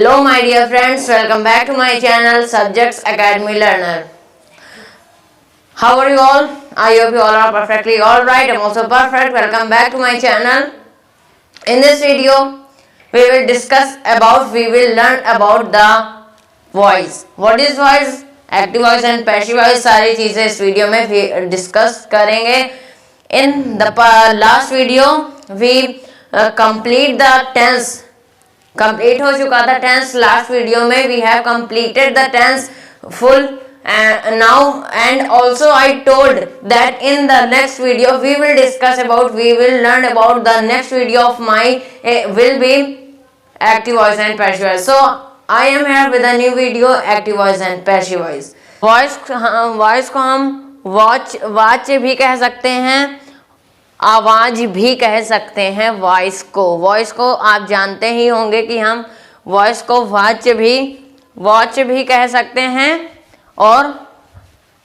Hello my dear friends, welcome back to my channel Subjects Academy Learner. How are you all? I hope you all are perfectly alright. I'm also perfect. Welcome back to my channel. In this video, we will learn about the voice. What is voice? Active voice and passive voice सारी चीजें इस video में discuss करेंगे. In the last video, we complete the tense. Complete हो चुका था tense last video में. We have completed the tense full now and also I told that in the next video we will learn about the next video of my will be active voice and passive voice. So I am here with a new video active voice and passive voice. Voice को हम watch भी कह सकते हैं, आवाज भी कह सकते हैं. वॉइस को आप जानते ही होंगे कि हम वॉइस को वॉच भी कह सकते हैं और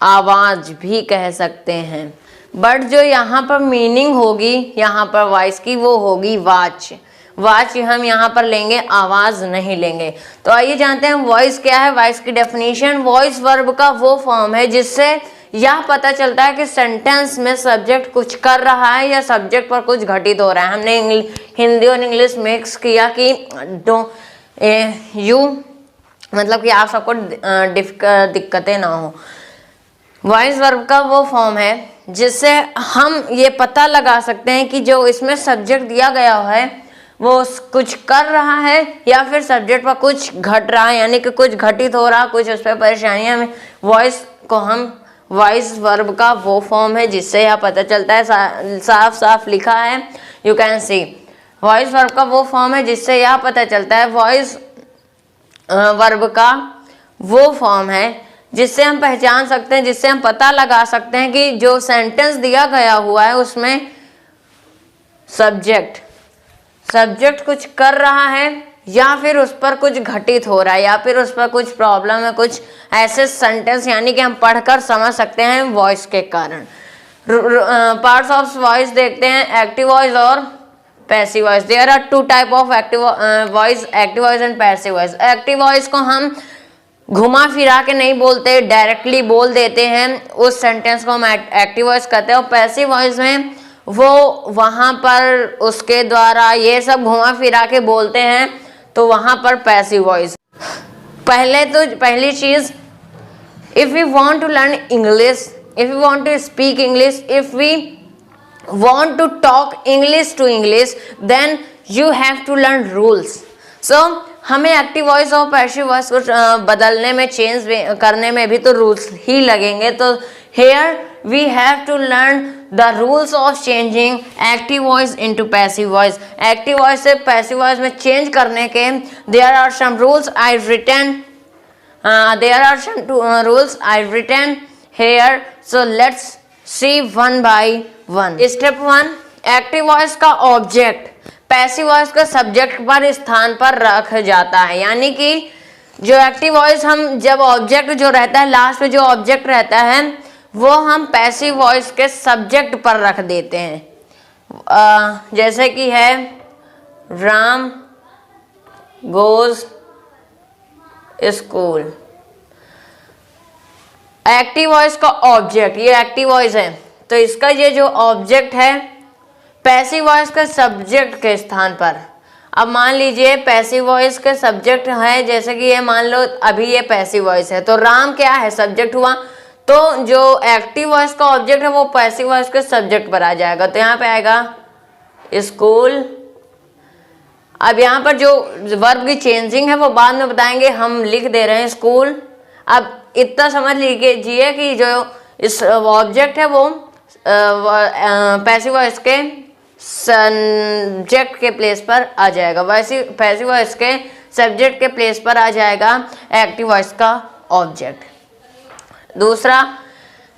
आवाज भी कह सकते हैं. बट जो यहाँ पर मीनिंग होगी यहाँ पर वॉइस की वो होगी वाच. हम यहाँ पर लेंगे, आवाज नहीं लेंगे. तो आइए जानते हैं वॉइस क्या है. वॉइस की डेफिनेशन: वॉइस वर्ब का वो फॉर्म है जिससे यह पता चलता है कि सेंटेंस में सब्जेक्ट कुछ कर रहा है या सब्जेक्ट पर कुछ घटित हो रहा है. हमने हिंदी और इंग्लिश मिक्स किया कि मतलब कि आप सबको दिक्कतें ना हो. वॉइस वर्ब का वो फॉर्म है जिससे हम ये पता लगा सकते हैं कि जो इसमें सब्जेक्ट दिया गया है वो कुछ कर रहा है या फिर सब्जेक्ट पर कुछ घट रहा है, यानी कि कुछ घटित हो रहा, कुछ उस पर परेशानियां में. वॉइस वर्ब का वो फॉर्म है जिससे यह पता चलता है. साफ लिखा है, you can see. Voice verb का वो फॉर्म है जिससे यह पता चलता है. वॉइस वर्ब का वो फॉर्म है जिससे हम पहचान सकते हैं, जिससे हम पता लगा सकते हैं कि जो सेंटेंस दिया गया हुआ है उसमें सब्जेक्ट कुछ कर रहा है या फिर उस पर कुछ घटित हो रहा है या फिर उस पर कुछ प्रॉब्लम है. कुछ ऐसे सेंटेंस यानी कि हम पढ़कर समझ सकते हैं वॉइस के कारण. पार्ट्स ऑफ वॉइस देखते हैं, एक्टिव वॉइस और passive voice. There are two type of active voice and passive voice. Active voice को हम घुमा फिरा के नहीं बोलते, डायरेक्टली बोल देते हैं, उस सेंटेंस को हम एक्टिव वॉइस कहते हैं. और पैसिव वॉइस में वो वहाँ पर उसके द्वारा ये सब घुमा फिरा के बोलते हैं, तो वहां पर पैसिव वॉइस. पहली चीज, if we want to learn English, if we want to speak English, if we want to talk English to English, then you have to learn rules. So हमें एक्टिव वॉइस और passive voice को बदलने में, change करने में भी तो rules ही लगेंगे. तो here we have to learn the rules of changing active voice into passive voice. Active voice से passive voice में change करने के there are some rules I've written here. So let's see one by one. Step 1, active voice का object passive voice का subject पर स्थान पर रख जाता है. यानी कि जो एक्टिव वॉइस हम जब ऑब्जेक्ट जो रहता है, लास्ट में जो ऑब्जेक्ट रहता है वो हम पैसिव वॉइस के सब्जेक्ट पर रख देते हैं. जैसे कि है Ram goes school. Active voice का ऑब्जेक्ट, ये एक्टिव वॉइस है तो इसका ये जो ऑब्जेक्ट है पैसिव वॉइस के सब्जेक्ट के स्थान पर. अब मान लीजिए पैसिव वॉइस के सब्जेक्ट है, जैसे कि ये मान लो अभी ये पैसिव वॉइस है तो राम क्या है, सब्जेक्ट हुआ. तो जो एक्टिव वॉइस का ऑब्जेक्ट है वो पैसिव वॉइस के सब्जेक्ट पर आ जाएगा. तो यहाँ पे आएगा स्कूल. अब यहाँ पर जो वर्ब की चेंजिंग है वो बाद में बताएंगे, हम लिख दे रहे हैं स्कूल. अब इतना समझ लीजिए कि जो इस ऑब्जेक्ट है वो पैसिव वॉइस के सब्जेक्ट के प्लेस पर आ जाएगा, वैसे पैसिव वॉइस के सब्जेक्ट के प्लेस पर आ जाएगा एक्टिव वॉइस का ऑब्जेक्ट. दूसरा,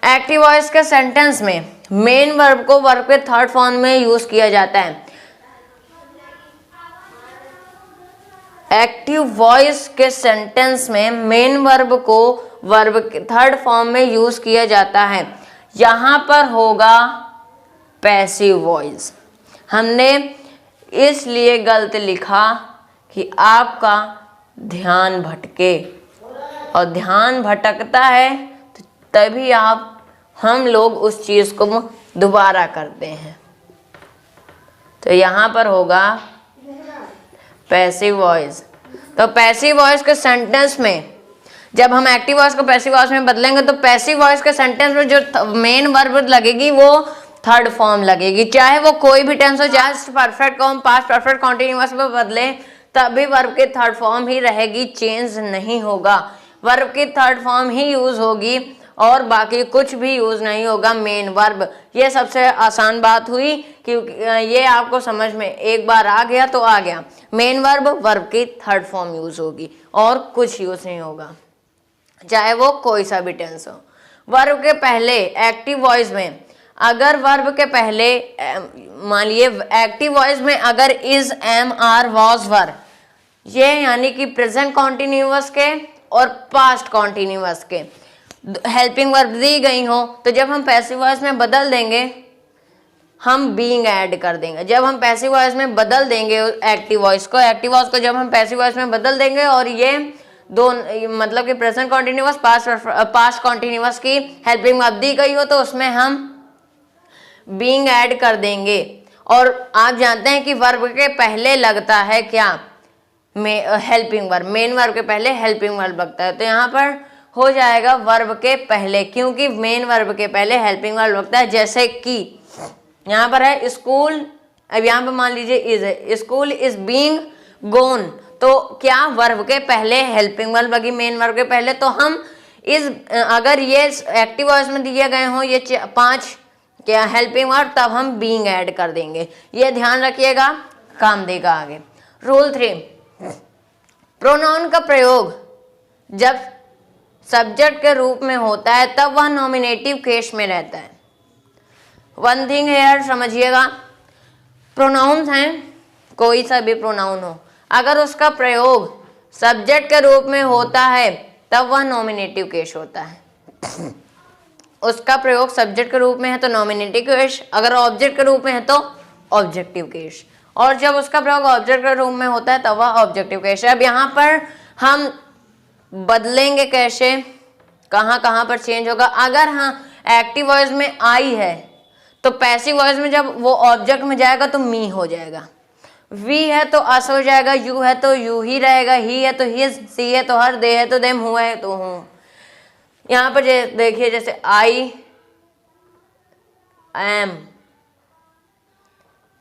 एक्टिव वॉइस के सेंटेंस में मेन वर्ब को वर्ब के थर्ड फॉर्म में यूज किया जाता है. एक्टिव वॉइस के सेंटेंस में मेन वर्ब को वर्ब के थर्ड फॉर्म में यूज किया जाता है. यहां पर होगा पैसिव वॉइस. हमने इसलिए गलत लिखा कि आपका ध्यान भटके, और ध्यान भटकता है तो तभी हम लोग उस चीज़ को दोबारा करते हैं। तो यहाँ पर होगा पैसिव वॉइस। तो पैसिव वॉइस के सेंटेंस में जब हम एक्टिव वॉइस को पैसिव वॉइस में बदलेंगे तो पैसिव वॉइस के सेंटेंस में जो मेन वर्ब लगेगी वो थर्ड फॉर्म लगेगी, चाहे वो कोई भी टेंस हो, चाहे परफेक्ट को हम पास्ट परफेक्ट कॉन्टिन्यूअस में बदले तभी वर्ब की थर्ड फॉर्म ही रहेगी, चेंज नहीं होगा। वर्ब की थर्ड फॉर्म ही यूज होगी और बाकी कुछ भी यूज नहीं होगा मेन वर्ब। ये सबसे आसान बात हुई क्योंकि ये आपको समझ में एक बार आ गया तो आ गया। मेन वर्ब की थर्ड फॉर्म यूज होगी और कुछ यूज नहीं होगा, चाहे वो कोई सा भी टेंस हो। वर्ब के पहले एक्टिव वॉइस में अगर वर्ब के पहले मान लिए एक्टिव वॉइस में अगर इज, एम, आर, वॉज, वर, ये यानी कि प्रेजेंट कॉन्टिन्यूअस के और पास्ट कॉन्टिन्यूअस के हेल्पिंग वर्ब दी गई हो तो जब हम पैसिव वॉइस में बदल देंगे हम बीइंग ऐड कर देंगे। जब हम पैसिव वॉइस में बदल देंगे एक्टिव वॉइस को जब हम पैसिव वॉइस में बदल देंगे और ये दो मतलब कि प्रेजेंट कॉन्टिन्यूअस पास्ट कॉन्टिन्यूअस की हेल्पिंग वर्ब दी गई हो तो उसमें हम बीइंग ऐड कर देंगे। और आप जानते हैं कि वर्ब के पहले लगता है क्या, हेल्पिंग वर्ब। मेन वर्ब के पहले हेल्पिंग वर्ब लगता है, तो यहाँ पर हो जाएगा वर्ब के पहले, क्योंकि मेन वर्ब के पहले हेल्पिंग वर्ब लगता है। जैसे कि यहाँ पर है स्कूल, अब यहाँ पर मान लीजिए इज है, स्कूल इज बीइंग गोन, तो क्या वर्ब के पहले हेल्पिंग वर्ब लगी मेन वर्ब के पहले, तो हम इज अगर ये एक्टिव वॉइस में दिए गए हों ये 5 क्या हेल्पिंग वर्ब तब हम बीइंग ऐड कर देंगे। ये ध्यान रखिएगा, काम देगा आगे। रूल 3, प्रोनाउन का प्रयोग जब सब्जेक्ट के रूप में होता है तब वह नॉमिनेटिव केस में रहता है। वन थिंग हेयर समझिएगा, प्रोनाउंस हैं कोई सा भी प्रोनाउन हो, अगर उसका प्रयोग सब्जेक्ट के रूप में होता है तब वह नॉमिनेटिव केस होता है। उसका प्रयोग सब्जेक्ट के रूप में है तो नॉमिनेटिव केस, अगर ऑब्जेक्ट के रूप में है तो ऑब्जेक्टिव केस, और जब उसका प्रयोग ऑब्जेक्ट के रूप में होता है तब वह ऑब्जेक्टिव केस है। अब यहाँ पर हम बदलेंगे कैसे, कहाँ कहाँ पर चेंज होगा। अगर हाँ एक्टिव वॉइस में आई है तो पैसिव वॉइस में जब वो ऑब्जेक्ट में जाएगा तो मी हो जाएगा, वी है तो अस हो जाएगा, यू है तो यू ही रहेगा, ही है तो हिज, सी है तो हर, दे है तो देम, हुआ है तो हूँ। यहाँ पर देखिए जैसे I am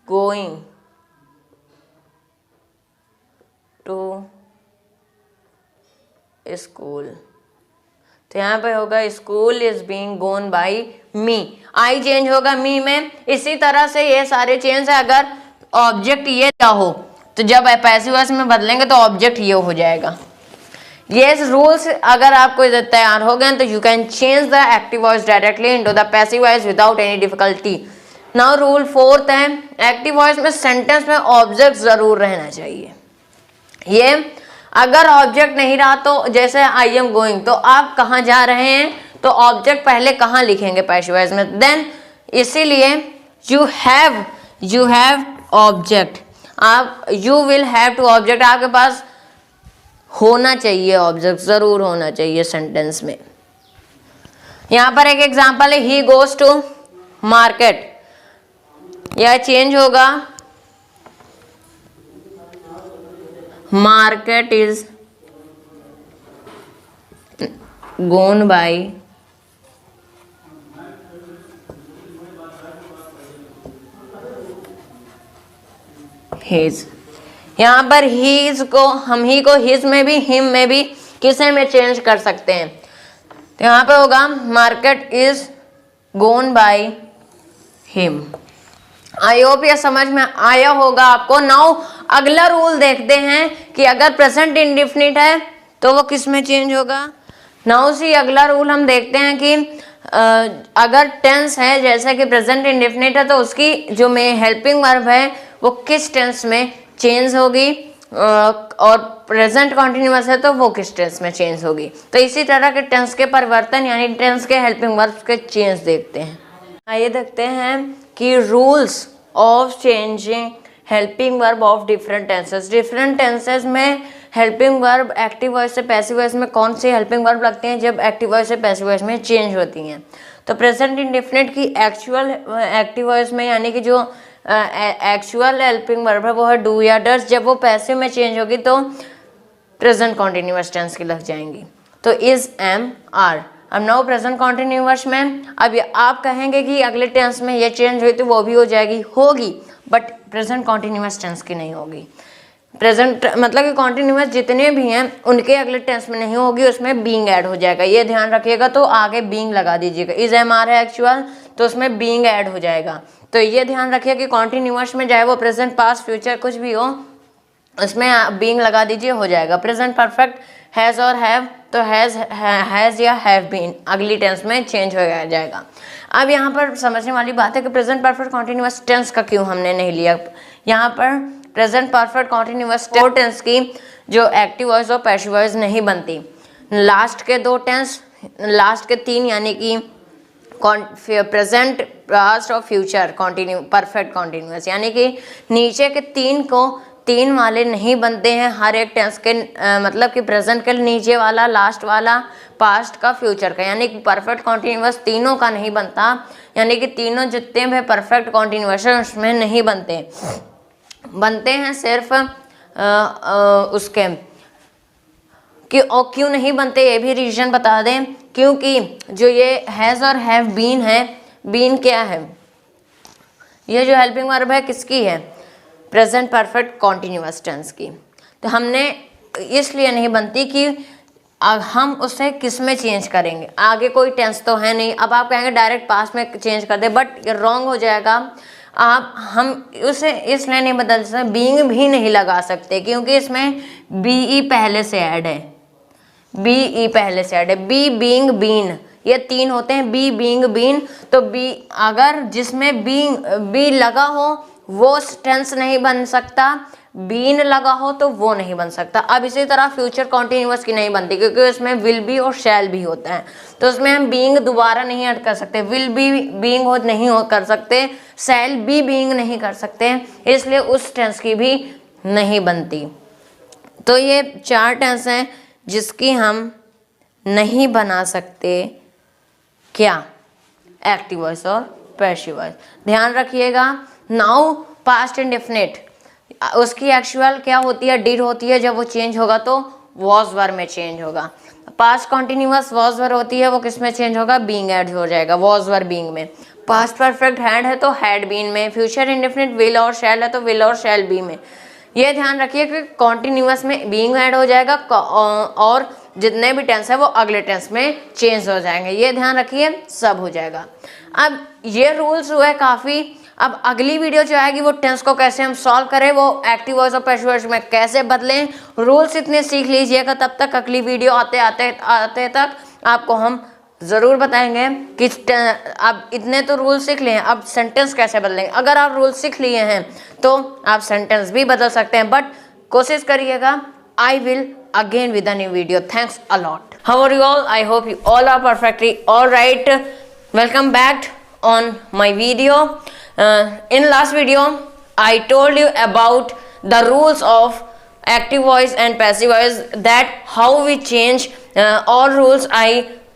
going to school, तो यहाँ पे होगा school is being gone by me, I change होगा मी में। इसी तरह से ये सारे चेंज है। अगर ऑब्जेक्ट ये क्या हो तो जब पैसिव वॉइस में बदलेंगे तो ऑब्जेक्ट ये हो जाएगा। ये रूल्स अगर आपको तैयार हो गए तो you can change the active voice directly into the passive voice without any difficulty. Now rule 4 है, एक्टिव वॉइस में सेंटेंस में ऑब्जेक्ट जरूर रहना चाहिए। ये अगर ऑब्जेक्ट नहीं रहा तो जैसे आई एम गोइंग, तो आप कहाँ जा रहे हैं तो ऑब्जेक्ट पहले कहाँ लिखेंगे पैसिव वॉइस में, देन इसीलिए यू हैव ऑब्जेक्ट, आप you will have to object, आपके पास होना चाहिए ऑब्जेक्ट, जरूर होना चाहिए सेंटेंस में। यहाँ पर एक एग्जांपल है, ही गोज टू मार्केट, यह चेंज होगा market is gone by his. यहाँ पर हीज को हम ही को हिज में भी हिम में भी किसे में चेंज कर सकते हैं, तो यहाँ पे होगा market is gone by him. I hope ये समझ में आया होगा आपको। नाउ अगला रूल देखते हैं कि अगर प्रेजेंट इंडेफिनिट है तो वो किस में चेंज होगा। नाउ सी अगला रूल हम देखते हैं कि अगर टेंस है जैसे कि प्रेजेंट इंडेफिनिट है तो उसकी जो में हेल्पिंग वर्ब है वो किस टेंस में चेंज होगी, और प्रेजेंट कॉन्टिन्यूअस है तो वो किस टेंस में चेंज होगी। तो इसी तरह के टेंस के परिवर्तन यानी टेंस के हेल्पिंग वर्ब्स के चेंज देखते हैं। आइए देखते हैं कि rules of changing helping verb of different tenses. Different tenses में हेल्पिंग वर्ब एक्टिव वॉइस से पैसिव वॉइस में कौन से हेल्पिंग वर्ब लगते हैं जब एक्टिव वॉइस से पैसिव वॉइस में चेंज होती हैं। तो प्रेजेंट इंडेफिनिट की एक्चुअल एक्टिव वॉइस में यानी कि जो एक्चुअल हेल्पिंग वर्ब है वो है डू या डस, जब वो पैसिव में चेंज होगी तो प्रेजेंट कॉन्टिन्यूअस टेंस की लग जाएंगी। तो इज, एम, आर। अब नाउ प्रेजेंट कॉन्टिन्यूअस में अब ये आप कहेंगे कि अगले टेंस में ये चेंज हुई तो वो भी हो जाएगी, होगी, बट प्रेजेंट कॉन्टिन्यूअस टेंस की नहीं होगी। प्रेजेंट मतलब कि कॉन्टिन्यूअस जितने भी हैं उनके अगले टेंस में नहीं होगी, उसमें बीइंग ऐड हो जाएगा, ये ध्यान रखिएगा। तो आगे बीइंग लगा दीजिएगा, इज, एम, आर है एक्चुअल तो उसमें बीइंग ऐड हो जाएगा। तो ये ध्यान रखिए कि कॉन्टिन्यूअस में चाहे वो प्रेजेंट, पास्ट, फ्यूचर कुछ भी हो उसमें बीइंग लगा दीजिए, हो जाएगा। प्रेजेंट परफेक्ट हैज़ और हैव, तो हैज़ या हैव बीन अगली टेंस में चेंज हो जाएगा। अब यहाँ पर समझने वाली बात है कि प्रेजेंट परफेक्ट कॉन्टिन्यूअस टेंस का क्यों हमने नहीं लिया। यहाँ पर प्रेजेंट परफेक्ट कॉन्टिन्यूअस टेंस की जो एक्टिव वॉइस और पैसिव वॉइस नहीं बनती। लास्ट के दो टेंस, लास्ट के तीन यानी कि प्रेजेंट, पास्ट और फ्यूचर परफेक्ट कॉन्टिन्यूअस, यानी कि नीचे के तीन वाले नहीं बनते हैं हर एक टेंस के, मतलब कि प्रेजेंट के नीचे वाला, लास्ट वाला, पास्ट का, फ्यूचर का, यानी कि परफेक्ट कॉन्टिन्यूअस तीनों का नहीं बनता, यानी कि तीनों जितने भी परफेक्ट कॉन्टिन्यूअस है उसमें नहीं बनते हैं सिर्फ उसके क्यों नहीं बनते ये भी रीजन बता दें। क्योंकि जो ये हैज़ और हैव बीन है, बीन क्या है, ये जो हेल्पिंग वर्ब है किसकी है, प्रेजेंट परफेक्ट कॉन्टिन्यूअस टेंस की। तो हमने इसलिए नहीं बनती कि हम उसे किस में चेंज करेंगे, आगे कोई टेंस तो है नहीं। अब आप कहेंगे डायरेक्ट पास्ट में चेंज कर दे, बट ये रॉन्ग हो जाएगा। हम उसे इसलिए नहीं बदल सकते, बीइंग भी नहीं लगा सकते क्योंकि इसमें बीई पहले से ऐड है, बीई पहले से ऐड है, बी, बीइंग, बीन, ये तीन होते हैं, बी, बीइंग, बीन। तो बी अगर जिसमें बी लगा हो वो टेंस नहीं बन सकता, बीन लगा हो तो वो नहीं बन सकता। अब इसी तरह फ्यूचर कॉन्टिन्यूअस की नहीं बनती क्योंकि उसमें विल बी और शैल भी होता है, तो उसमें हम बीइंग दोबारा नहीं ऐड कर सकते, विल बी बीइंग नहीं कर सकते, शैल बी बीइंग नहीं कर सकते, इसलिए उस टेंस की भी नहीं बनती। तो ये चार टेंस हैं जिसकी हम नहीं बना सकते, क्या, एक्टिव वॉइस और पैसिव वॉइस। ध्यान रखिएगा। नाउ पास्ट इंडेफिनिट, उसकी एक्चुअल क्या होती है, डिड होती है, जब वो चेंज होगा तो वॉज वर्ब में चेंज होगा। पास्ट कॉन्टिन्यूअस वॉज वर्ब होती है, वो किस में चेंज होगा, बीइंग ऐड हो जाएगा, वॉज वर्ब बीइंग में। पास्ट परफेक्ट हैड है तो हैड बीन में। फ्यूचर इंडेफिनिट विल और शैल है तो विल और शैल बी में। ये ध्यान रखिए कि कॉन्टिन्यूअस में बीइंग ऐड हो जाएगा और जितने भी टेंस है वो अगले टेंस में चेंज हो जाएंगे, ये ध्यान रखिए, सब हो जाएगा। अब ये रूल्स हुए काफ़ी। अब अगली वीडियो जो आएगी वो टेंस को कैसे हम सॉल्व करें, वो एक्टिव वॉइस और पैसिव वॉइस में कैसे बदलें, रूल्स इतने सीख लीजिएगा। तब तक अगली वीडियो आते तक आपको हम ज़रूर बताएंगे कि आप इतने तो रूल सीख लिए हैं, अब सेंटेंस कैसे बदलेंगे। अगर आप रूल सीख लिए हैं तो आप सेंटेंस भी बदल सकते हैं, बट कोशिश करिएगा। I will again with a new video. Thanks a lot. How are you all? I hope you all are perfectly all right. Welcome back on my video. In last video I told you about the rules of active voice and passive voice, that how we change all rules I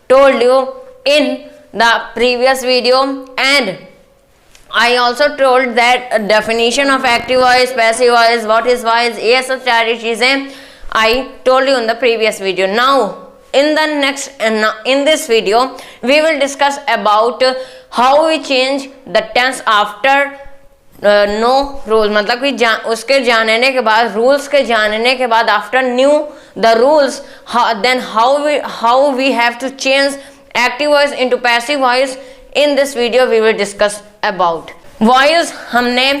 told you in the previous video, and I also told that definition of active voice, passive voice, what is voice, ये सब सारी चीज़ें I told you in the previous video. Now in this video we will discuss about how we change the tense after no rules, मतलब कि उसके जानने के बाद, rules के जानने के बाद, after knew the rules, then how we have to change active voice into passive voice. In this video we will discuss about voice. हमने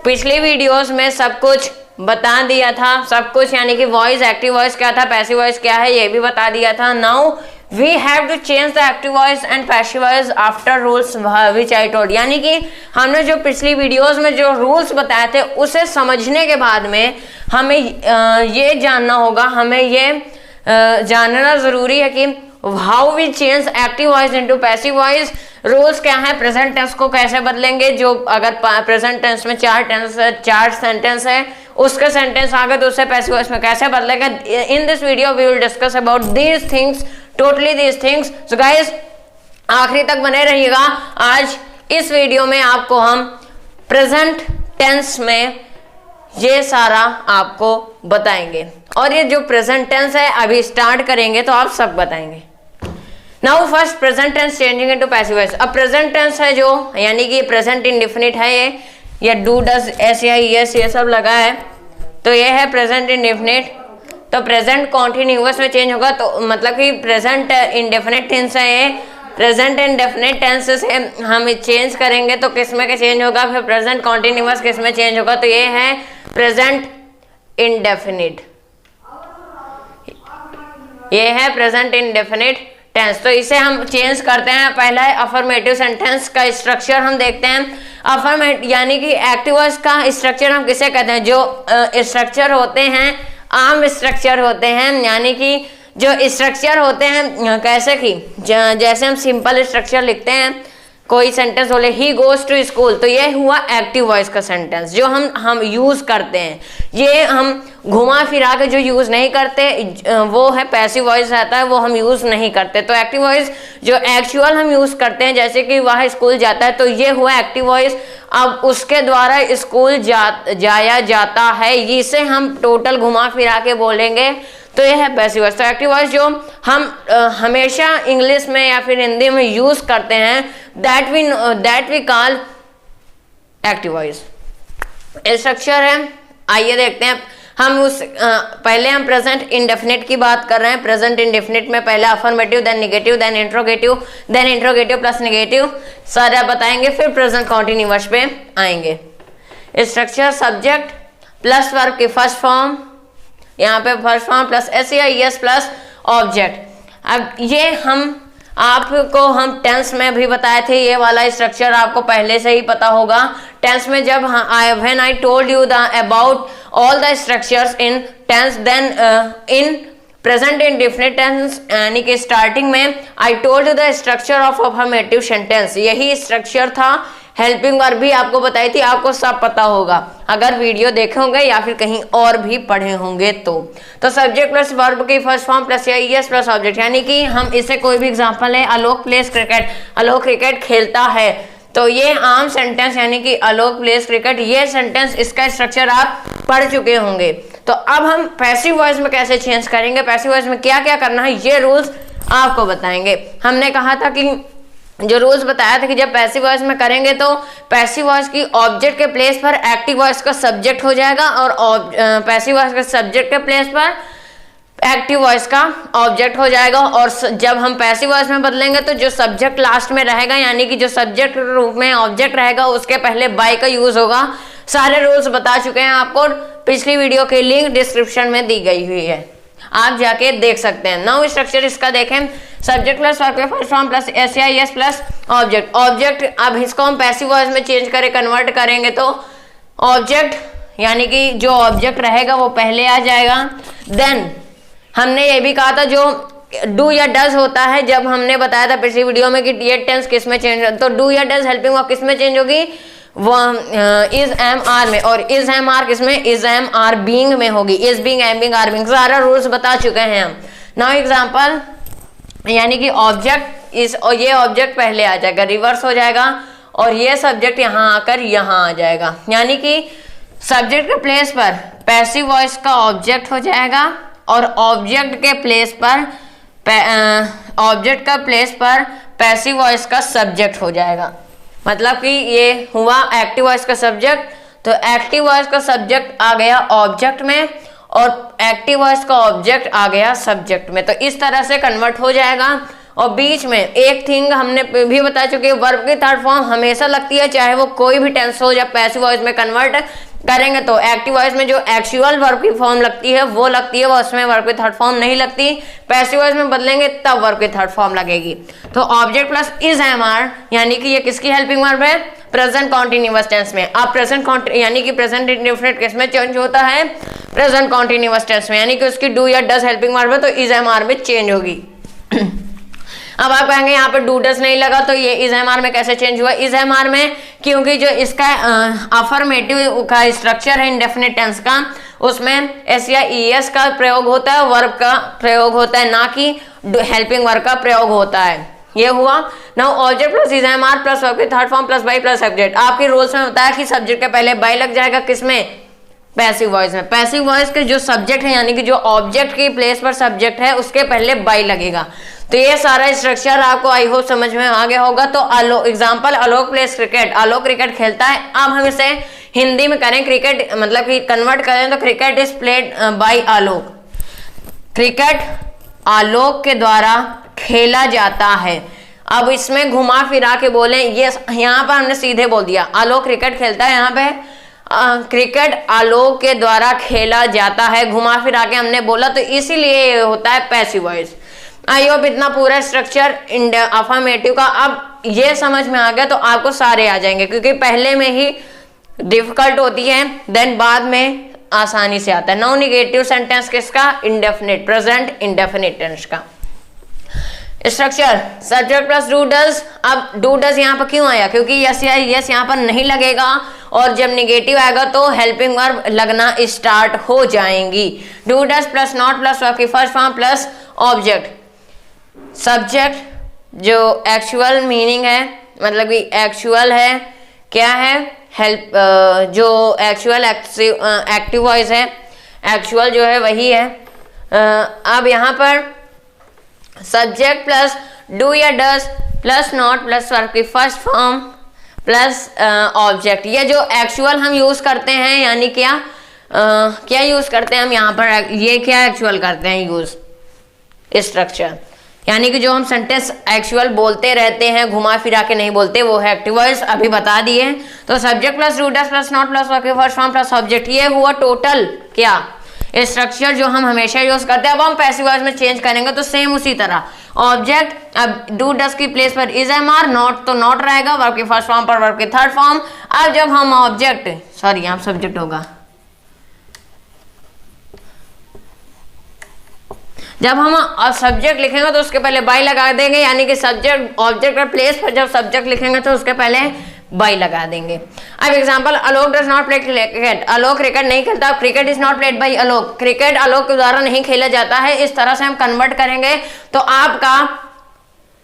पिछली वीडियोस में सब कुछ बता दिया था, सब कुछ, यानी कि वॉइस, एक्टिव वॉइस क्या था, पैसिव वॉइस क्या है, ये भी बता दिया था। Now we have to change the active voice and passive voice after rules which I told, यानी कि हमने जो पिछली वीडियोस में जो रूल्स बताए थे उसे समझने के बाद में हमें ये जानना होगा, हमें ये जानना ज़रूरी है कि how we change active voice into passive voice. Rules क्या है, प्रेजेंट टेंस को कैसे बदलेंगे, जो अगर प्रेजेंट टेंस में चार सेंटेंस है उसका सेंटेंस आ गया तो उससे पैसिव वॉइस में कैसे बदलेगा। In this video we will discuss about these things, totally these things. So guys आखिरी तक बने रहिएगा। आज इस वीडियो में आपको हम प्रेजेंट टेंस में ये सारा आपको बताएंगे, और ये जो प्रेजेंट टेंस है अभी स्टार्ट करेंगे तो आप सब बताएंगे। Now first present tense changing into passive voice. अब प्रेजेंट टेंस है जो, यानी कि प्रेजेंट इंडेफिनिट है ये डू डज एस या यस ये सब लगा है, तो ये है प्रेजेंट इंडेफिनिट। तो प्रेजेंट कॉन्टिन्यूअस में चेंज होगा, तो मतलब कि प्रेजेंट इंडेफिनिट टेंस है ये। प्रेजेंट इंडेफिनिट टेंस से हम चेंज करेंगे तो किस में चेंज होगा, फिर प्रेजेंट कॉन्टिन्यूअस किस में चेंज होगा, तो ये है प्रेजेंट इंडेफिनिट, ये है प्रेजेंट इंडेफिनिट टेंस। तो इसे हम चेंज करते हैं। पहला है अफर्मेटिव सेंटेंस का स्ट्रक्चर हम देखते हैं। अफर्मेटिव यानी कि एक्टिव वॉइस का स्ट्रक्चर हम किसे कहते हैं, जो स्ट्रक्चर होते हैं आम स्ट्रक्चर होते हैं, यानी कि जो स्ट्रक्चर होते हैं कैसे कि जैसे हम सिंपल स्ट्रक्चर लिखते हैं, कोई सेंटेंस बोले ही गोज टू स्कूल, तो ये हुआ एक्टिव वॉइस का सेंटेंस जो हम यूज करते हैं। ये हम घुमा फिरा के जो यूज नहीं करते वो है पैसिव वॉइस रहता है, वो हम यूज नहीं करते। तो एक्टिव वॉइस जो एक्चुअल हम यूज करते हैं, जैसे कि वह स्कूल जाता है, तो ये हुआ एक्टिव वॉइस। अब उसके द्वारा स्कूल जाया जाता है, इसे हम टोटल घुमा फिरा के बोलेंगे तो यह है पैसिव वॉइस। तो एक्टिव वॉइस जो हम हमेशा इंग्लिश में या फिर हिंदी में यूज करते हैं, that we call active voice. Structure है, आइए देखते हैं। हम पहले हम प्रेजेंट इंडेफिनिट की बात कर रहे हैं। प्रेजेंट इंडेफिनिट में पहले affirmative, then negative, then interrogative plus negative सारा बताएंगे, फिर प्रेजेंट कॉन्टिन्यूअस पे आएंगे। स्ट्रक्चर सब्जेक्ट प्लस वर्ब की फर्स्ट फॉर्म, यहाँ पे फर्स्ट फॉर्म प्लस एस या एस प्लस ऑब्जेक्ट। अब ये आपको हम टेंस में भी बताए थे, ये वाला स्ट्रक्चर आपको पहले से ही पता होगा। टेंस में जब when I told you about all the structures in tense, then in present indefinite tense यानी कि स्टार्टिंग में I told you the structure of affirmative sentence, यही स्ट्रक्चर था। हेल्पिंग वर्ब भी आपको बताई थी, आपको सब पता होगा अगर वीडियो देखे होंगे या फिर कहीं और भी पढ़े होंगे तो सब्जेक्ट प्लस वर्ब की फर्स्ट फॉर्म प्लस या एस प्लस ऑब्जेक्ट, यानी कि हम इसे कोई भी एग्जांपल है, आलोक प्लेस क्रिकेट, आलोक क्रिकेट खेलता है, तो ये आम सेंटेंस यानी कि आलोक प्लेस क्रिकेट, ये सेंटेंस इसका स्ट्रक्चर आप पढ़ चुके होंगे। तो अब हम पैसिव वॉइस में कैसे चेंज करेंगे, पैसिव वॉइस में क्या क्या करना है, ये रूल्स आपको बताएंगे। हमने कहा था कि जो रूल्स बताया था कि जब पैसिव वॉइस में करेंगे तो पैसिव वॉइस की ऑब्जेक्ट के प्लेस पर एक्टिव वॉइस का सब्जेक्ट हो जाएगा, और पैसिव वॉइस के सब्जेक्ट के प्लेस पर एक्टिव वॉइस का ऑब्जेक्ट हो जाएगा। और जब हम पैसिव वॉइस में बदलेंगे तो जो सब्जेक्ट लास्ट में रहेगा, यानी कि जो सब्जेक्ट के रूप में ऑब्जेक्ट रहेगा, उसके पहले बाय का यूज होगा। सारे रूल्स बता चुके हैं आपको, पिछली वीडियो की लिंक डिस्क्रिप्शन में दी गई हुई है, आप जाके देख सकते हैं। नाउ स्ट्रक्चर इसका देखें, subject plus verb first form plus s या एस प्लस ऑब्जेक्ट। ऑब्जेक्ट अब इसको हम पैसिव वॉइस में चेंज करें, कन्वर्ट करेंगे तो ऑब्जेक्ट यानी कि जो ऑब्जेक्ट रहेगा वो पहले आ जाएगा। देन हमने ये भी कहा था जो डू या डज होता है, जब हमने बताया था पिछली वीडियो में कि ये टेंस किस में चेंज, तो डू या डज हेल्पिंग वर्ब किस में चेंज होगी, वो इज एम आर में, और इज एम आर किसमें, इज एम आर बीइंग में होगी, is being am being are being, सारा रूल्स बता चुके हैं हम। नाउ एग्जांपल, यानी कि ऑब्जेक्ट इस, और ये ऑब्जेक्ट पहले आ जाएगा, रिवर्स हो जाएगा, और ये सब्जेक्ट यहाँ आकर यहाँ आ जाएगा, यानी कि सब्जेक्ट के प्लेस पर पैसिव वॉइस का ऑब्जेक्ट हो जाएगा, और ऑब्जेक्ट के प्लेस पर पैसिव वॉइस का सब्जेक्ट हो जाएगा। मतलब कि ये हुआ एक्टिव वॉइस का सब्जेक्ट, तो एक्टिव वॉइस का सब्जेक्ट आ गया ऑब्जेक्ट में, और एक्टिव वॉइस का ऑब्जेक्ट आ गया सब्जेक्ट में, तो इस तरह से कन्वर्ट हो जाएगा। और बीच में एक थिंग हमने भी बता चुके हैं, वर्ब की थर्ड फॉर्म हमेशा लगती है, चाहे वो कोई भी टेंस हो। जब पैसिव वॉइस में कन्वर्ट करेंगे तो एक्टिव वॉइस में जो एक्चुअल वर्ब की फॉर्म लगती है वो लगती है, वो उसमें वर्ब की थर्ड फॉर्म नहीं लगती। पैसिव वॉइस में बदलेंगे तब वर्ब की थर्ड फॉर्म लगेगी। तो object plus is am are, यानी कि ये किसकी हेल्पिंग वर्ब है, प्रेजेंट कॉन्टिन्यूअस टेंस में। अब प्रेजेंट यानी कि प्रेजेंट इंडेफिनिट किस में चेंज होता है, प्रेजेंट कॉन्टिन्यूअस टेंस में, यानी कि उसकी डू या डज हेल्पिंग वर्ब है तो इज एम आर में चेंज होगी। अब आप कहेंगे यहाँ पे डू डज नहीं लगा तो ये इज एम आर में कैसे चेंज हुआ? इज एम आर में क्योंकि जो इसका अफर्मेटिव का स्ट्रक्चर है इंडेफिनिट टेंस का, उसमें एस या ई एस का प्रयोग होता है, वर्ब का प्रयोग होता है, ना कि हेल्पिंग वर्ब का प्रयोग होता है। ये हुआ। Now object plus is am are plus verb के third form plus by plus subject. आपके रूल्स में बताया कि सब्जेक्ट के पहले बाई लग जाएगा, किसमें? पैसिव वॉइस में। पैसिव वॉइस के जो सब्जेक्ट है यानी कि जो ऑब्जेक्ट की प्लेस पर सब्जेक्ट है उसके पहले बाई लगेगा। तो ये सारा स्ट्रक्चर आपको आई होप समझ में आ गया होगा। तो एग्जांपल आलोक प्लेस क्रिकेट, आलोक क्रिकेट खेलता है। अब हम इसे हिंदी में करें, क्रिकेट मतलब कि कन्वर्ट करें तो cricket is played by Alok. Cricket Alok के द्वारा खेला जाता है। अब इसमें घुमा फिरा के बोले, ये यहाँ पर हमने सीधे बोल दिया आलोक क्रिकेट खेलता है, यहाँ पे क्रिकेट आलोक के द्वारा खेला जाता है, घुमा फिरा के हमने बोला, तो इसीलिए होता है पैसिव वॉइस। आई होप इतना पूरा स्ट्रक्चर अफर्मेटिव का अब ये समझ में आ गया, तो आपको सारे आ जाएंगे, क्योंकि पहले में ही डिफिकल्ट होती है, देन बाद में आसानी से आता है। नाउ निगेटिव सेंटेंस किसका? इंडेफिनिट, प्रेजेंट इंडेफिनिट टेंस का structure subject plus do does. अब डू डज यहाँ पर क्यों आया? क्योंकि यस या यस यहाँ पर नहीं लगेगा, और जब निगेटिव आएगा तो हेल्पिंग वर्ब लगना स्टार्ट हो जाएंगी। Do does plus not plus verb की first form plus object. Subject जो एक्चुअल मीनिंग है, मतलब कि एक्चुअल है, क्या है? हेल्प, जो एक्चुअल एक्टिव वॉइस है, एक्चुअल जो है वही है। अब यहाँ पर सब्जेक्ट प्लस डू या does plus not plus verb की फर्स्ट फॉर्म प्लस ऑब्जेक्ट। ये जो एक्चुअल हम यूज करते हैं, यानी क्या यूज करते हैं हम यहाँ पर? ये क्या एक्चुअल करते हैं यूज? स्ट्रक्चर, यानी कि जो हम सेंटेंस एक्चुअल बोलते रहते हैं, घुमा फिरा के नहीं बोलते, वो है एक्टिव वॉइस, अभी बता दिए। तो subject plus do does plus not plus verb की फर्स्ट फॉर्म प्लस ऑब्जेक्ट, ये हुआ टोटल क्या स्ट्रक्चर जो हम हमेशा यूज करते हैं। अब हम पैसिव वॉइस में चेंज करेंगे तो सेम उसी तरह ऑब्जेक्ट, अब डू डज की प्लेस पर इज एम आर, नॉट तो नॉट रहेगा, वर्ब की फर्स्ट फॉर्म पर वर्ब की थर्ड फॉर्म। अब जब हम ऑब्जेक्ट, सॉरी यहाँ सब्जेक्ट होगा, जब हम सब्जेक्ट लिखेंगे तो उसके पहले बाई लगा देंगे, यानी कि सब्जेक्ट ऑब्जेक्ट के प्लेस पर जब सब्जेक्ट लिखेंगे तो उसके पहले बाई लगा देंगे। अब example, Alok does not play cricket, Alok cricket नहीं खेलता, cricket is not played by Alok, cricket Alok के द्वारा नहीं खेला जाता है। इस तरह से हम कन्वर्ट करेंगे तो आपका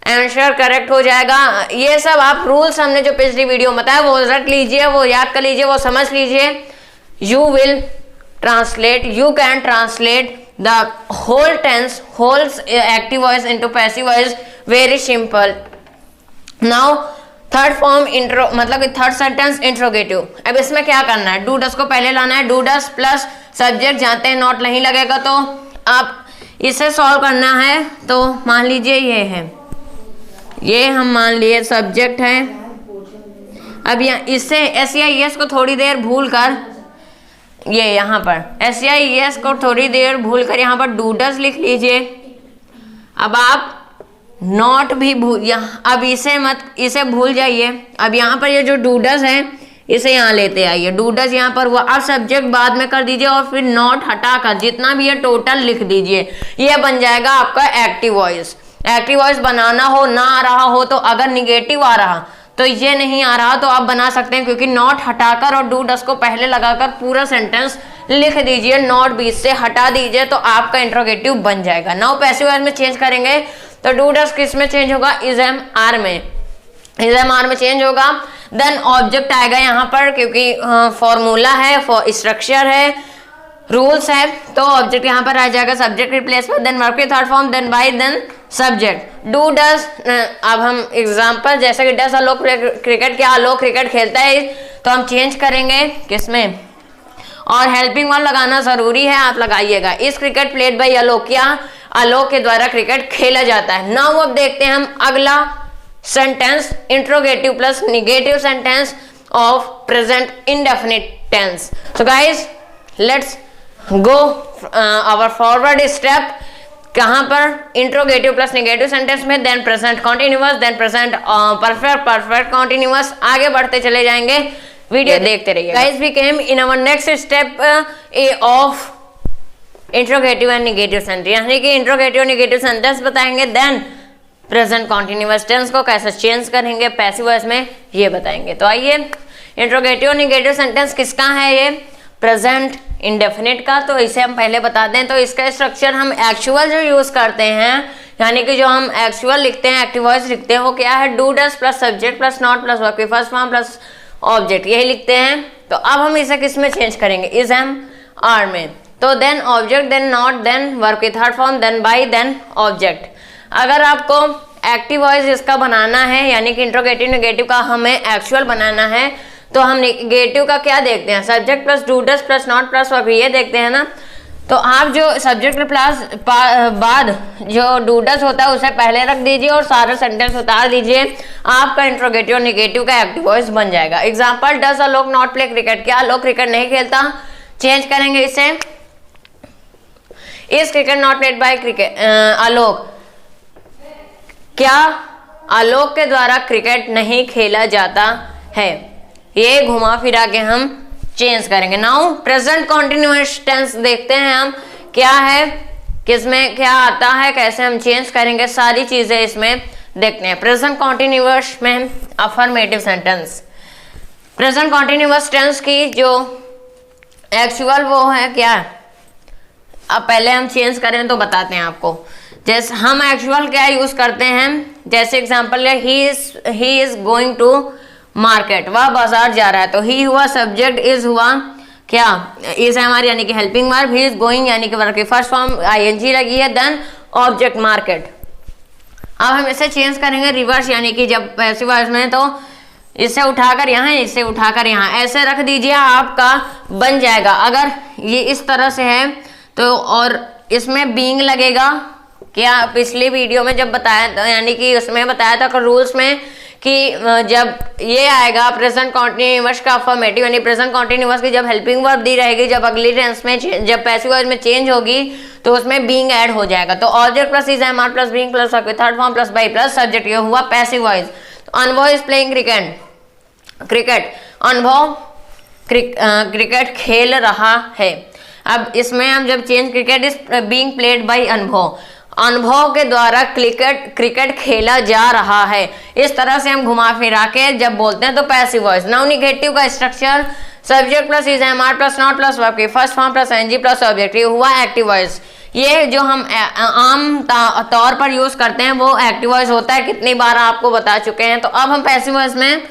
आंसर करेक्ट हो जाएगा। ये सब आप रूल्स हमने जो पिछली वीडियो में बताया वो रट लीजिए, वो याद कर लीजिए, वो समझ लीजिए। You will translate, you can translate the whole tense, whole active voice into passive voice, very simple. Now third form intro, मतलब कि थर्ड सेंटेंस इंट्रोगेटिव। अब इसमें क्या करना है? डू डस को पहले लाना है, डू डस प्लस सब्जेक्ट, जानते हैं नॉट नहीं लगेगा, तो आप इसे सॉल्व करना है। तो मान लीजिए ये है, ये हम मान लिए सब्जेक्ट है। अब यहाँ इससे एस या एस को थोड़ी देर भूल कर, ये यहाँ पर एस या एस को थोड़ी देर भूल कर यहाँ पर डू डस लिख लीजिए। अब आप नॉट भी भूल, अब इसे भूल जाइए। अब यहाँ पर ये जो डू डस है इसे यहाँ लेते आइए, डू डस यहाँ पर हुआ। अब सब्जेक्ट बाद में कर दीजिए और फिर नॉट हटाकर जितना भी है टोटल लिख दीजिए। ये बन जाएगा आपका एक्टिव वॉइस। एक्टिव वॉइस बनाना हो ना आ रहा हो, तो अगर निगेटिव आ रहा तो ये नहीं आ रहा तो आप बना सकते हैं, क्योंकि नॉट हटाकर और डू डस को पहले लगाकर पूरा सेंटेंस लिख दीजिए, नॉट बीच से हटा दीजिए, तो आपका इंट्रोगेटिव बन जाएगा। नाउ पैसिव वॉइस में चेंज करेंगे तो डू डस किस में चेंज होगा? इज एम आर में, इज एम आर में चेंज होगा। देन ऑब्जेक्ट आएगा यहाँ पर, क्योंकि फॉर्मूला है, स्ट्रक्चर है, रूल्स है, तो ऑब्जेक्ट यहाँ पर आ जाएगा सब्जेक्ट रिप्लेस पर, देन वर्ब की third form, then by, then subject. Do does, अब हम एग्जांपल जैसे कि डस आलोक क्रिकेट, क्या आलोक क्रिकेट खेलता है, तो हम चेंज करेंगे किसमें? और हेल्पिंग वर्ब लगाना जरूरी है, आप लगाइएगा। इस क्रिकेट प्लेड बाय आलोक, क्या आलोक के द्वारा क्रिकेट खेला जाता है। नाउ अब देखते हैं हम अगला sentence, interrogative plus negative sentence of present indefinite tense. So guys let's go our forward step. कहाँ पर? इंट्रोगेटिव प्लस निगेटिव सेंटेंस में, then present continuous, then present perfect, perfect continuous, आगे बढ़ते चले जाएंगे, वीडियो देखते रहिए। Guys we came in our next step of interrogative and negative sentence, यानी कि इंट्रोगेटिव और निगेटिव सेंटेंस बताएंगे, देन प्रेजेंट कॉन्टिन्यूअस टेंस को कैसे चेंज करेंगे पैसिव वॉइस में, ये बताएंगे। तो आइए, इंट्रोगेटिव नेगेटिव सेंटेंस किसका है, ये प्रेजेंट इंडेफिनिट का। तो इसे हम पहले बता दें। तो इसका स्ट्रक्चर हम एक्चुअल जो यूज करते हैं, यानी कि जो हम एक्चुअल लिखते हैं, एक्टिव वॉइस लिखते हैं, वो क्या है, do does plus subject plus not plus verb की फर्स्ट फॉर्म प्लस ऑब्जेक्ट, यही लिखते हैं। तो अब हम इसे किस में चेंज करेंगे, इज एम आर में। तो then object, then not, then verb की third form, then by, then object. अगर आपको एक्टिव वॉइस इसका बनाना है, यानी कि इंट्रोगेटिव नेगेटिव का हमें एक्चुअल बनाना है, तो हम नेगेटिव का क्या देखते हैं, subject plus do does plus not plus verb, ये देखते हैं ना। तो आप जो सब्जेक्ट प्लस बाद जो डू डज होता है उसे पहले रख दीजिए और सारा सेंटेंस उतार दीजिए, आपका इंट्रोगेटिव नेगेटिव का एक्टिव वॉइस बन जाएगा। Example, does Alok not play cricket, क्या आलोक क्रिकेट नहीं खेलता, चेंज करेंगे इसे, is cricket not played by cricket Alok, क्या आलोक के द्वारा क्रिकेट नहीं खेला जाता है, ये घुमा फिरा के हम चेंज करेंगे। नाउ प्रेजेंट कॉन्टिन्यूअस टेंस देखते हैं हम क्या है, किसमें क्या आता है, कैसे हम चेंज करेंगे, सारी चीजें इसमें देखते हैं। प्रेजेंट कॉन्टिन्यूअस में affirmative sentence, present continuous tense की जो एक्चुअल वो है क्या, अब पहले हम चेंज करें तो बताते हैं आपको। जैसे हम एक्चुअल क्या यूज करते हैं, जैसे एग्जांपल है, he is going to market, वह बाजार जा रहा है। तो ही हुआ सब्जेक्ट, इज हुआ क्या, इज हमारी यानी कि helping verb, he is going यानी कि वर्ब की फर्स्ट फॉर्म आईएनजी लगी है, देन ऑब्जेक्ट मार्केट। अब हम इसे चेंज करेंगे रिवर्स, यानी कि जब पैसिव वॉइस में तो इसे उठाकर यहाँ, इसे उठाकर यहाँ, ऐसे रख दीजिए, आपका बन जाएगा। अगर ये इस तरह से है तो, और इसमें बीइंग लगेगा, क्या पिछली वीडियो में जब बताया था, यानी कि उसमें बताया था रूल्स में कि जब ये आएगा प्रेजेंट कॉन्टिन्यूअस का अफर्मेटिव, यानी प्रेजेंट कॉन्टिन्यूअस की जब हेल्पिंग वर्ब दी रहेगी, जब अगली टेंस में जब पैसिव वॉइस में चेंज होगी तो उसमें बीइंग ऐड हो जाएगा। तो object plus is am are plus being plus third form plus by plus subject, ये हुआ पैसिव वॉइस। तो Anubhav is playing cricket, Anubhav cricket खेल रहा है। अब इसमें हम जब change, cricket is being played by Anubhav, Anubhav के द्वारा क्रिकेट खेला जा रहा है। इस तरह से हम घुमा फिरा के जब बोलते हैं तो पैसिव वॉइस। नाउ नेगेटिव का structure, subject plus is am are plus not plus verb की first form plus NG plus object, ये हुआ एक्टिव वॉइस। ये जो हम आम तौर पर यूज करते हैं वो एक्टिव वॉइस होता है, कितनी बार आपको बता चुके हैं। तो अब हम पैसिव वॉइस में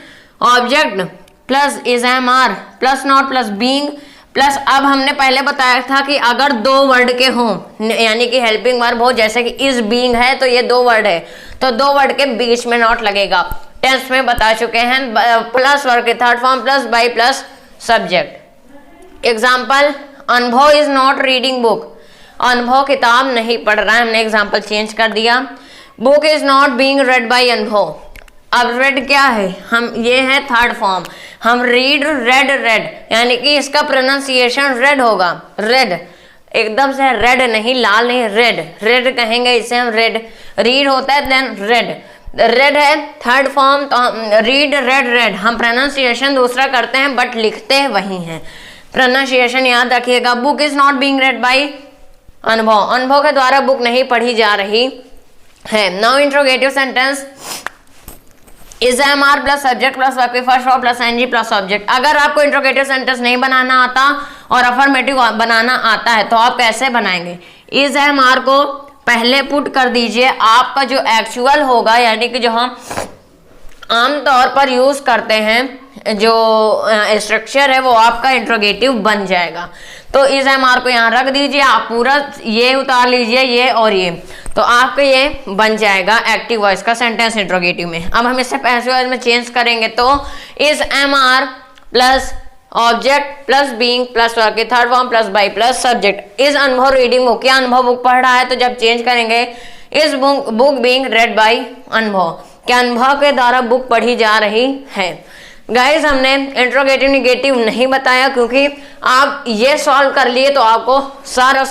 object plus is am are plus not plus being plus, अब हमने पहले बताया था कि अगर दो वर्ड के हों, यानी कि हेल्पिंग वर्ब हो, जैसे कि इज बीइंग है तो ये दो वर्ड है, तो दो वर्ड के बीच में नॉट लगेगा। टेंस में बता चुके हैं, प्लस वर्ब के third form plus by plus subject. Example, अनुभव इज नॉट रीडिंग बुक, अनुभव किताब नहीं पढ़ रहा है, हमने एग्जाम्पल चेंज कर दिया। Book is not being read by Anubhav, अब रेड क्या है, हम ये है थर्ड फॉर्म, हम रीड रेड रेड, यानी कि इसका प्रोनाउंसिएशन रेड होगा, रेड एकदम से रेड नहीं, लाल नहीं, रेड रेड कहेंगे इसे हम, रेड रीड होता है देन रेड है थर्ड फॉर्म। तो हम रीड रेड रेड, हम प्रोनाउंसिएशन दूसरा करते हैं बट लिखते वही हैं, प्रोनाउंसिएशन याद रखिएगा। Book is not being read by Anubhav, Anubhav के द्वारा बुक नहीं पढ़ी जा रही है। Now interrogative sentence, is am are plus subject plus verb की first form plus NG plus object. अगर आपको इंट्रोगेटिव सेंटेंस नहीं बनाना आता और अफर्मेटिव बनाना आता है तो आप कैसे बनाएंगे, इज एम आर को पहले पुट कर दीजिए, आपका जो एक्चुअल होगा, यानी कि जो हम आमतौर पर यूज करते हैं जो स्ट्रक्चर है वो आपका इंट्रोगेटिव बन जाएगा। तो इज एम आर को यहाँ रख दीजिए, आप पूरा ये उतार लीजिए, ये और ये, तो आपका ये बन जाएगा एक्टिव वॉइस का सेंटेंस इंट्रोगेटिव में। अब हम इसे पैसिव वॉइस में चेंज करेंगे तो is am are plus object plus being plus verb की third form plus by plus subject. Is Anubhav reading book, क्या अनुभव बुक पढ़ रहा है, तो जब चेंज करेंगे is book being read by Anubhav, क्या अनुभव के द्वारा बुक पढ़ी जा रही है। गाइस हमने इंट्रोगेटिव नेगेटिव नहीं बताया क्योंकि आप ये सॉल्व कर लिए तो आपको सारा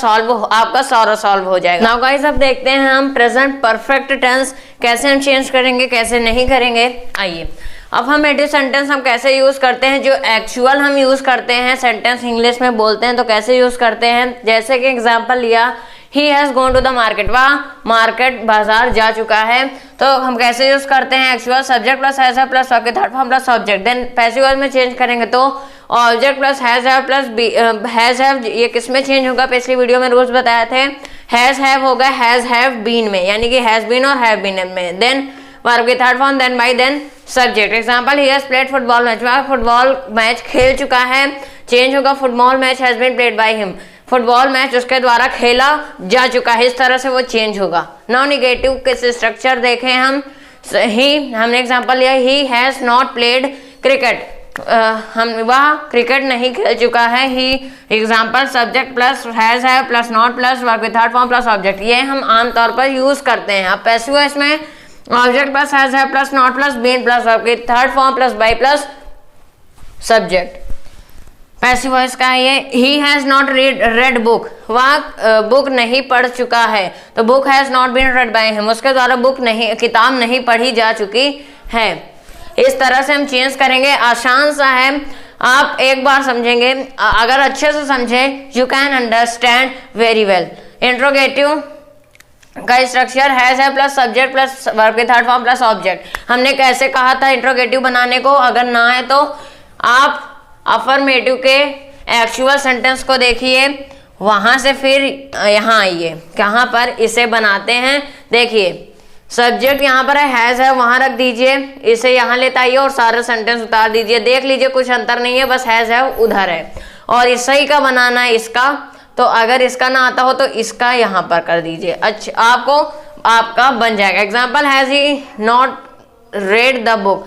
सॉल्व हो जाएगा। नाउ गाइस अब देखते हैं हम प्रेजेंट परफेक्ट टेंस कैसे हम चेंज करेंगे, कैसे नहीं करेंगे। आइए अफर्मेटिव सेंटेंस हम कैसे यूज करते हैं, जो एक्चुअल हम यूज करते हैं सेंटेंस इंग्लिश में बोलते हैं तो कैसे यूज करते हैं। जैसे कि एग्जांपल लिया, he has gone to the market, वह मार्केट बाजार जा चुका है। तो हम कैसे यूज करते हैं, actual subject plus has have plus verb के third form plus object. Then passive voice में चेंज करेंगे तो object plus has have plus has have, ये किस में चेंज होगा, पिछली वीडियो में रूल्स बताए थे। हैज हैव होगा हैज हैव बीन में, यानी कि हैज बीन और हैव बीन में। देन वर्ब की third form, then by, then subject. Example, he has played football match, वह फुटबॉल मैच खेल चुका है। चेंज होगा football match has been played by him, football match उसके द्वारा खेला जा चुका है, इस तरह से वो चेंज होगा। नाउ निगेटिव के स्ट्रक्चर देखें हम, हमने एग्जांपल लिया, he has not played cricket, हम वह क्रिकेट नहीं खेल चुका है। He example subject plus has have plus not plus verb के थर्ड फॉर्म प्लस ऑब्जेक्ट, ये हम आमतौर पर यूज करते हैं। अब पैसिव वॉइस में object plus has have plus not plus been plus verb के third form plus by plus subject. Passive voice का ये, he has not read book, वह बुक नहीं पढ़ चुका है, तो book has not been read by him, उसके द्वारा बुक नहीं, किताब नहीं पढ़ी जा चुकी है। इस तरह से हम चेंज करेंगे, आसान सा है, आप एक बार समझेंगे, अगर अच्छे से समझें you can understand very well. Interrogative का स्ट्रक्चर हैज है प्लस सब्जेक्ट प्लस वर्ब के थर्ड फॉर्म प्लस ऑब्जेक्ट। हमने कैसे कहा था इंट्रोगेटिव बनाने को, अगर ना है तो आप अफर्मेटिव के एक्चुअल सेंटेंस को देखिए, वहां से फिर यहाँ आइए, कहाँ पर इसे बनाते हैं। देखिए सब्जेक्ट यहाँ पर है, हैज है वहां रख दीजिए, इसे यहाँ लेते आइए और सारा सेंटेंस उतार दीजिए, देख लीजिए कुछ अंतर नहीं है, बस हैज है उधर है। और इस सही का बनाना है इसका, तो अगर इसका ना आता हो तो इसका यहाँ पर कर दीजिए। अच्छा, आपको आपका बन जाएगा। Example, has he not read the book,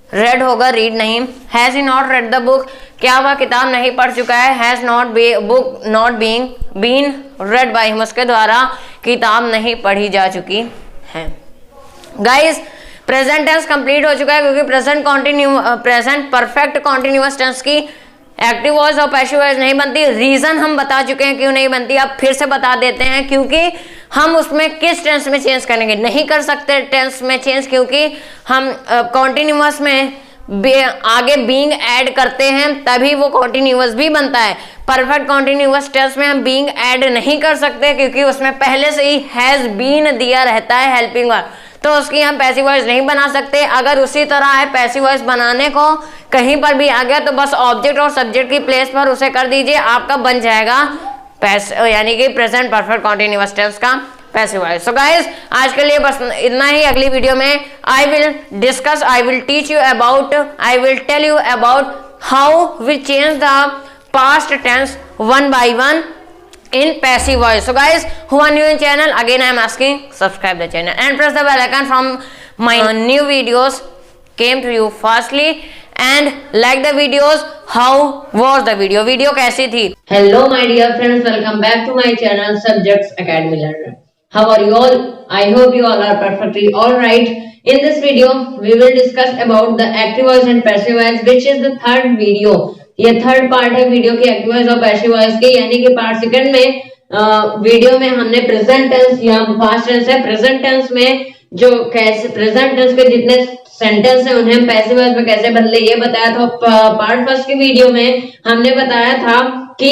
read होगा रीड नहीं। Has he not read the book, क्या वह किताब नहीं पढ़ चुका है। Has not book not been read by him, उसके द्वारा किताब नहीं पढ़ी जा चुकी है। गाइस प्रेजेंट टेंस कंप्लीट हो चुका है, क्योंकि प्रेजेंट परफेक्ट कॉन्टिन्यूअस टेंस की एक्टिव वॉइस और पैसिव वॉइस नहीं बनती। रीजन हम बता चुके हैं क्यों नहीं बनती, अब फिर से बता देते हैं, क्योंकि हम उसमें किस टेंस में चेंज करेंगे, नहीं कर सकते टेंस में चेंज, क्योंकि हम कॉन्टिन्यूअस में आगे बीइंग ऐड करते हैं तभी वो कॉन्टिन्यूअस भी बनता है। परफेक्ट कॉन्टिन्यूअस टेंस में हम बीइंग ऐड नहीं कर सकते, क्योंकि उसमें पहले से ही हैज बीन दिया रहता है हेल्पिंग वर्ब, तो उसकी हम पैसिव वॉइस नहीं बना सकते। अगर उसी तरह है पैसिव वॉइस बनाने को कहीं पर भी आ गया तो बस ऑब्जेक्ट और सब्जेक्ट की प्लेस पर उसे कर दीजिए, आपका बन जाएगा यानी कि प्रेजेंट परफेक्ट कॉन्टिन्यूअस टेंस का पैसिव वॉइस। सो गाइस आज के लिए बस इतना ही। अगली वीडियो में I will teach you about, I will tell you about how we change the past tense one by one in passive voice. So guys who are new in channel, again I am asking subscribe the channel and press the bell icon from my new videos came to you fastly, and like the videos. How was the video कैसी थी? Hello my dear friends, welcome back to my channel Subjects Academy Learner. How are you all? I hope you all are perfectly all right. In this video we will discuss about the active voice and passive voice, which is the third video. ये third part है video की active voice और passive voice की, यानी कि part second में video में हमने प्रेजेंट टेंस या पास्ट टेंस है, प्रेजेंट टेंस में जो कैसे प्रेजेंट टेंस के जितने सेंटेंस है उन्हें हम पैसिव वॉइस में कैसे बदले ये बताया था। पार्ट फर्स्ट की वीडियो में हमने बताया था कि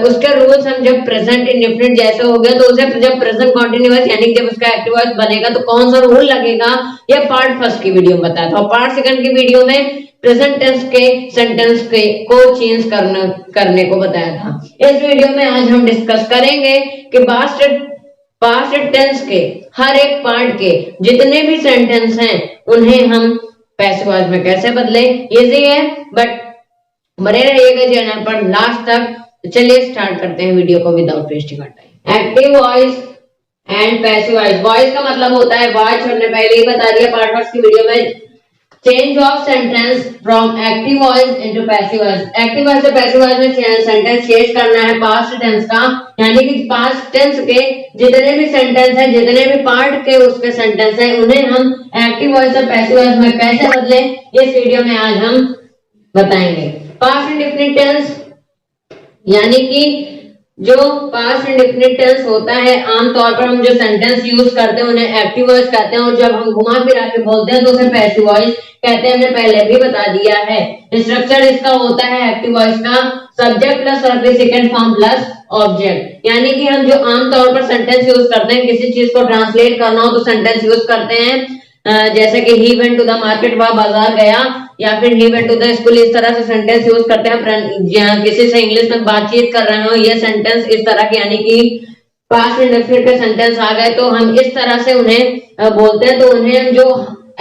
उसके रूल्स हम जब प्रेजेंट इंडेफिनिट जैसे हो गया तो उसे जब प्रेजेंट कॉन्टिन्यूअस यानी जब उसका एक्टिव वॉइस बनेगा तो कौन सा रूल लगेगा, ये पार्ट फर्स्ट की वीडियो में बताया था। और पार्ट सेकंड की वीडियो में प्रेजेंट टेंस के सेंटेंस को चेंज करने को बताया था। इस वीडियो में आज हम डिस्कस करेंगे कि पास्ट टेंस के हर एक पार्ट के जितने भी सेंटेंस हैं उन्हें हम पैसिव वॉइस में कैसे बदले। इजी है, बट बने रहिएगा चैनल पर लास्ट तक। चलिए स्टार्ट करते हैं वीडियो को without wasting time. Active voice and passive voice. Voice का मतलब होता है वॉइस, हमने पहले ही बता दिया पार्ट फर्स्ट की वीडियो में। Change of sentence from active voice into passive voice. Active voice से पैसिव वॉइस में सेंटेंस चेंज करना है पास्ट टेंस का, यानी कि पास्ट टेंस के जितने भी सेंटेंस हैं, जितने भी पार्ट के उसके सेंटेंस हैं, उन्हें हम एक्टिव वॉइस से पैसिव वॉइस में कैसे बदले इस वीडियो में आज हम बताएंगे। पास्ट इंडेफिनिट टेंस यानी कि जो पास्ट इंडेफिनिट टेंस होता है, आमतौर पर हम जो सेंटेंस यूज करते हैं उन्हें एक्टिव वॉइस कहते हैं, और जब हम घुमा फिरा के बोलते हैं तो उसे पैसिव वॉइस कहते हैं। हमने पहले भी बता दिया है। स्ट्रक्चर इसका होता है एक्टिव वॉइस का सब्जेक्ट प्लस वर्ब की सेकंड फॉर्म प्लस ऑब्जेक्ट। यानी कि हम जो आमतौर पर सेंटेंस यूज करते हैं, किसी चीज को ट्रांसलेट करना हो तो सेंटेंस यूज करते हैं, जैसे कि he went to the market, वह बाजार गया, या फिर he went to the school, इस तरह से सेंटेंस यूज करते हैं। किसी से इंग्लिश में बातचीत कर रहे हो, ये सेंटेंस इस तरह के, यानी कि पास्ट इंडेफिनिट के सेंटेंस आ गए तो हम इस तरह से उन्हें बोलते हैं। तो उन्हें जो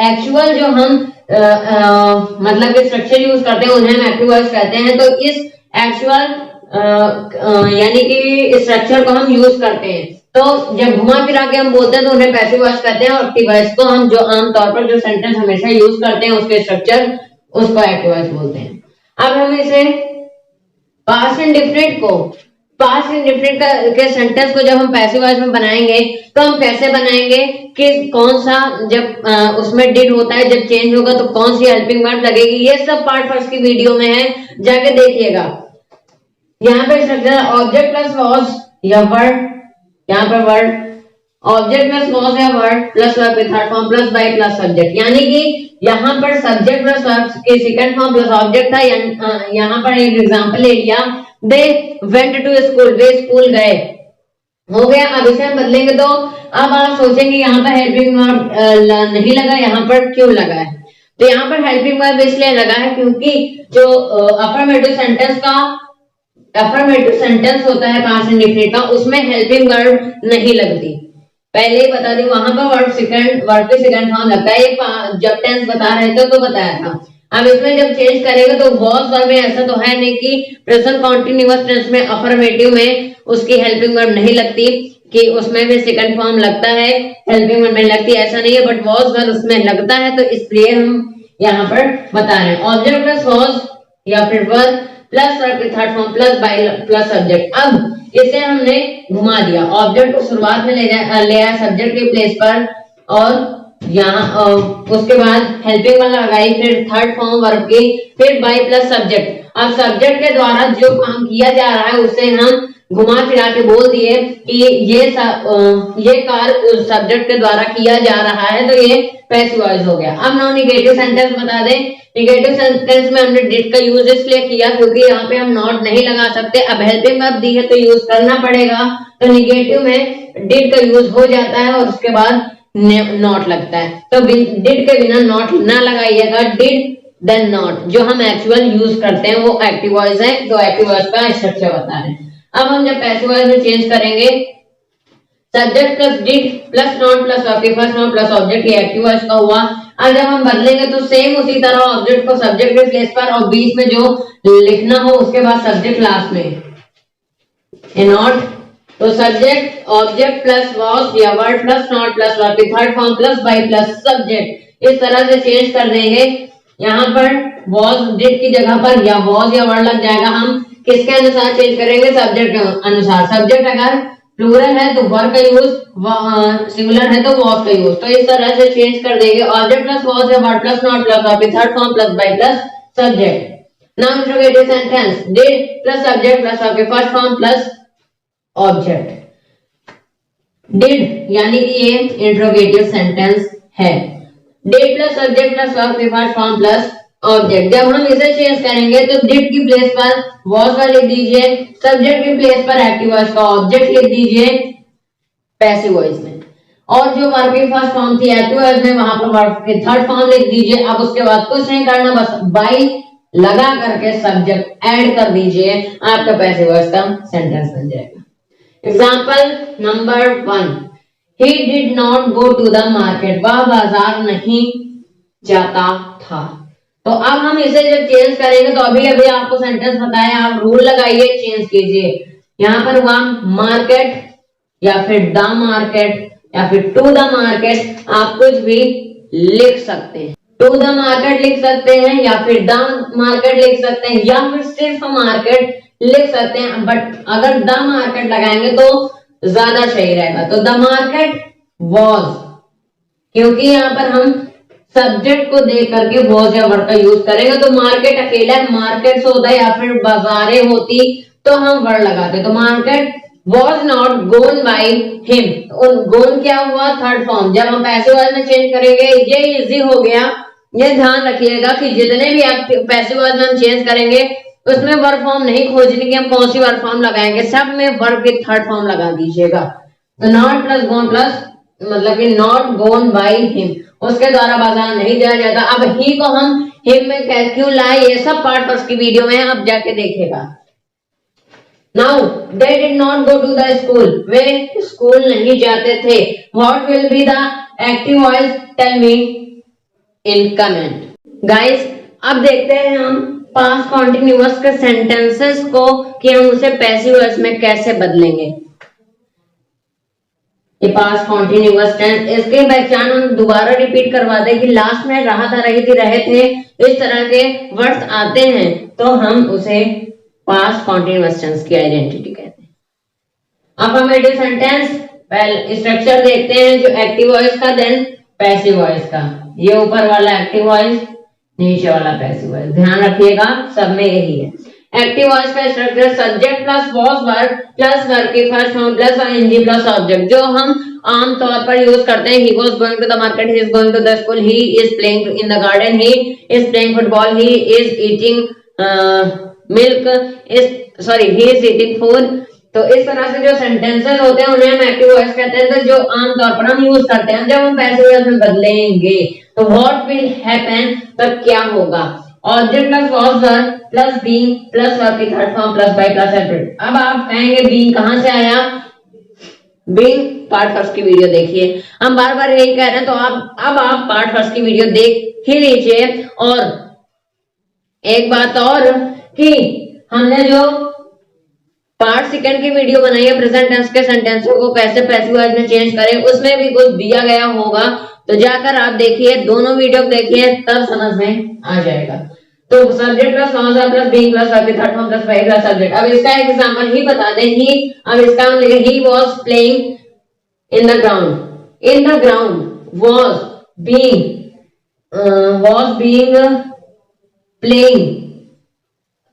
एक्चुअल जो हम मतलब कि स्ट्रक्चर यूज करते हैं उन्हें हम एक्टिव वॉइस कहते हैं। तो इस एक्चुअल यानी कि स्ट्रक्चर को हम यूज करते हैं। तो जब घुमा फिरा के हम बोलते हैं तो उन्हें पैसिव वॉइस कहते हैं, और एक्टिव वॉइस को हम जो आमतौर पर जो सेंटेंस हमेशा यूज करते हैं उसके स्ट्रक्चर, उसको एक्टिव वॉइस बोलते हैं। अब हम इसे पास्ट इंडेफिनिट को, पास्ट इंडेफिनिट के सेंटेंस को जब हम पैसिव वॉइस में बनाएंगे तो हम कैसे बनाएंगे कि कौन सा जब उसमें डिड होता है, जब चेंज होगा तो कौन सी हेल्पिंग वर्ब लगेगी, ये सब पार्ट फर्स्ट की वीडियो में है, जाके देखिएगा। यहाँ पे स्ट्रक्चर ऑब्जेक्ट प्लस वॉज या वर्ड, यहाँ पर वर्ड ऑब्जेक्ट प्लस वॉज या वर्ड प्लस वर्ब की third form plus by plus subject. यानी कि यहाँ पर सब्जेक्ट प्लस वर्ब की सेकंड फॉर्म प्लस ऑब्जेक्ट था। यहाँ पर एक एग्जांपल ले लिया, दे वेंट टू स्कूल, वे स्कूल गए, हो गया। अब इसे हम बदलेंगे तो अब आप सोचेंगे यहाँ पर हेल्पिंग वर्ब नहीं लगा, यहाँ पर क्यों लगा है? तो यहाँ पर हेल्पिंग वर्ब इसलिए लगा है क्योंकि जो अफर्मेटिव सेंटेंस का अफर्मेटिव सेंटेंस होता है पास्ट इंडेफिनिट का, उसमें हेल्पिंग वर्ब नहीं लगती। पहले ही बता दी, वहां पर वर्ब के सेकंड फॉर्म लगता है। ये जब टेंस बता रहे थे तो बताया था। अब इसमें जब चेंज करेंगे तो वॉज वर्ब में ऐसा तो है नहीं कि प्रेजेंट कॉन्टिन्यूअस टेंस में अफर्मेटिव में उसकी हेल्पिंग वर्ब नहीं लगती, कि उसमें भी सेकंड फॉर्म लगता है, हेल्पिंग वर्ब नहीं लगती, ऐसा नहीं है। बट वॉज वर्ब उसमें लगता है, तो इसलिए हम यहाँ पर बता रहे हैं ऑब्जेक्ट प्लस वॉज या फिर वर्ब प्लस वर्ब की third form plus by plus subject. अब इसे हमने घुमा दिया, ऑब्जेक्ट को शुरुआत में ले आया सब्जेक्ट के प्लेस पर, और यहाँ उसके बाद हेल्पिंग वर्ब लगाई, फिर थर्ड फॉर्म वर्ब की, फिर बाय प्लस सब्जेक्ट। अब सब्जेक्ट के द्वारा जो काम किया जा रहा है उसे हम घुमा फिरा के बोल दिए कि ये कार्य सब्जेक्ट के द्वारा किया जा रहा है, तो ये पैसिव वॉइस हो गया। अब नॉन निगेटिव सेंटेंस बता दें। निगेटिव सेंटेंस में हमने डिड का यूज इसलिए किया क्योंकि यहाँ पे हम नॉट नहीं लगा सकते। अब हेल्पिंग वर्ब दी है तो यूज करना पड़ेगा, तो निगेटिव में डिड का यूज हो जाता है और उसके बाद नॉट लगता है। तो डिड के बिना नॉट ना लगाइएगा, डिड देन नॉट, जो हम एक्चुअल यूज करते हैं वो एक्टिव वॉइस है। तो एक्टिव वॉइस का स्ट्रक्चर बता रहे हैं। अब हम जब पैसिव वॉइस में चेंज करेंगे, subject plus did plus not plus verb की फर्स्ट फॉर्म प्लस ऑब्जेक्ट, ये एक्टिव वॉइस का हुआ। अब जब हम बदलेंगे तो सेम उसी तरह ऑब्जेक्ट को सब्जेक्ट के प्लेस पर और बीच में जो लिखना हो उसके बाद सब्जेक्ट लास्ट में, ए नॉट। तो सब्जेक्ट ऑब्जेक्ट प्लस वॉज या word plus not plus verb की third form plus by plus subject, इस तरह से चेंज कर देंगे। यहाँ पर वॉज डिड की जगह पर या वॉज या वर्ड लग जाएगा। हम किसके अनुसार चेंज करेंगे? सब्जेक्ट के अनुसार। सब्जेक्ट अगर प्लूरल है तो वर्ब का यूज, सिंगुलर है तो वॉज का यूज। तो इस तरह से चेंज कर देंगे, ऑब्जेक्ट प्लस वॉज या word plus not plus verb की third form plus by plus subject. Now interrogative sentence, did plus subject plus verb की first form plus object. Did यानी कि ये इंट्रोगेटिव सेंटेंस है, did plus subject plus verb की first form plus object. जब हम इसे चेंज करेंगे तो डिड की प्लेस पर वॉज का लिख दीजिए, सब्जेक्ट की प्लेस पर एक्टिव वॉइस का ऑब्जेक्ट लिख दीजिए पैसिव वॉइस में, और जो वर्ब की फर्स्ट फॉर्म थी एक्टिव वॉइस में वहां पर वर्ब की थर्ड फॉर्म लिख दीजिए। अब उसके बाद कुछ नहीं करना, बस बाय लगा करके सब्जेक्ट ऐड कर दीजिए, आपका पैसिव वॉइस का सेंटेंस बन जाएगा। Example number 1, he did not go to the market, वह बाजार नहीं जाता था। तो अब हम इसे जब चेंज करेंगे तो अभी अभी आपको सेंटेंस बताया, आप रूल लगाइए, चेंज कीजिए। यहाँ पर हुआ मार्केट या फिर द मार्केट या फिर टू द मार्केट, आप कुछ भी लिख सकते हैं। टू द मार्केट लिख सकते हैं या फिर द मार्केट लिख सकते हैं या फिर सिर्फ मार्केट लिख सकते हैं। बट अगर द मार्केट लगाएंगे तो ज्यादा सही रहेगा। तो द मार्केट वॉज, क्योंकि यहाँ पर हम सब्जेक्ट को देख करके वॉज या वर्ड का यूज करेंगे। तो मार्केट अकेला मार्केट्स होता है या फिर बाजारें होती तो हम वर्ड लगाते। तो market was not gone by him, और गोन क्या हुआ? Third form. जब हम पैसिव वॉइस में चेंज करेंगे ये इजी हो गया। ये ध्यान रखिएगा कि जितने भी पैसिव वॉइस में हम चेंज करेंगे उसमें वर्ब फॉर्म नहीं खोजने की हम कौन सी वर्ब फॉर्म लगाएंगे, सब में वर्ब की थर्ड फॉर्म लगा दीजिएगा। तो नॉट प्लस गोन प्लस मतलब कि नॉट गोन बाय हिम, उसके द्वारा बाजार नहीं जाया जाता। अब ही को हम हिम में क्यों लाए, ये सब पार्ट फर्स्ट की वीडियो में आप जाके देखिएगा। Now they did not go to the school, वे स्कूल नहीं जाते थे। What will be the active voice, tell me in comment. Guys अब देखते हैं हम पास्ट कॉन्टिन्यूअस के सेंटेंसेस को कि हम उसे पैसिव वॉइस में कैसे बदलेंगे। ये पास्ट कॉन्टिन्यूअस टेंस, इसके पहचान हम दोबारा रिपीट करवा दें कि लास्ट में रहा था, रही थी, रहे थे, इस तरह के वर्ड्स आते हैं तो हम उसे पास्ट कॉन्टिन्यूअस टेंस की आइडेंटिटी कहते हैं। अफर्मेटिव सेंटेंस पहले स्ट्रक्चर देखते हैं, जो एक्टिव वॉइस का, देन पैसिव वॉइस का। ये ऊपर वाला एक्टिव वॉइस, नीचे वाला पैसिव वॉइस, ध्यान रखिएगा सब में यही है। एक्टिव वॉइस का structure subject plus was verb plus verb की first form plus ING plus object, जो हम आम तौर पर यूज करते हैं। He was going to the market, he is going to the school, he is playing in the garden, he is playing football, he is eating he is eating food. तो इस तरह से जो सेंटेंसेस होते हैं उन्हें हम एक्टिव वॉइस कहते हैं, तो जो आम तौर पर हम यूज करते हैं। जब हम पैसिव वॉइस में बदलेंगे तो व्हाट विल हैपन, तब क्या होगा, object plus was verb plus being plus verb की third form plus by plus adverb. अब आप कहेंगे बीइंग कहां से आया, बीइंग पार्ट फर्स्ट की वीडियो देखिए, हम बार बार यही कह रहे हैं, तो अब आप पार्ट फर्स्ट की वीडियो देख ही लीजिए। और एक बात और कि हमने जो पार्ट सेकंड की वीडियो बनाई है प्रेजेंट टेंस के सेंटेंसों को कैसे पैसिव वॉइस में चेंज करें, उसमें भी कुछ दिया गया होगा, तो जाकर आप देखिए, दोनों वीडियो देखिए, तब समझ में आ जाएगा। तो subject plus was plus being plus verb की third form plus by plus subject. अब इसका एक एग्जांपल ही बता दें, ही, अब इसका हम लिखें he was playing in the ground, in the ground was being playing.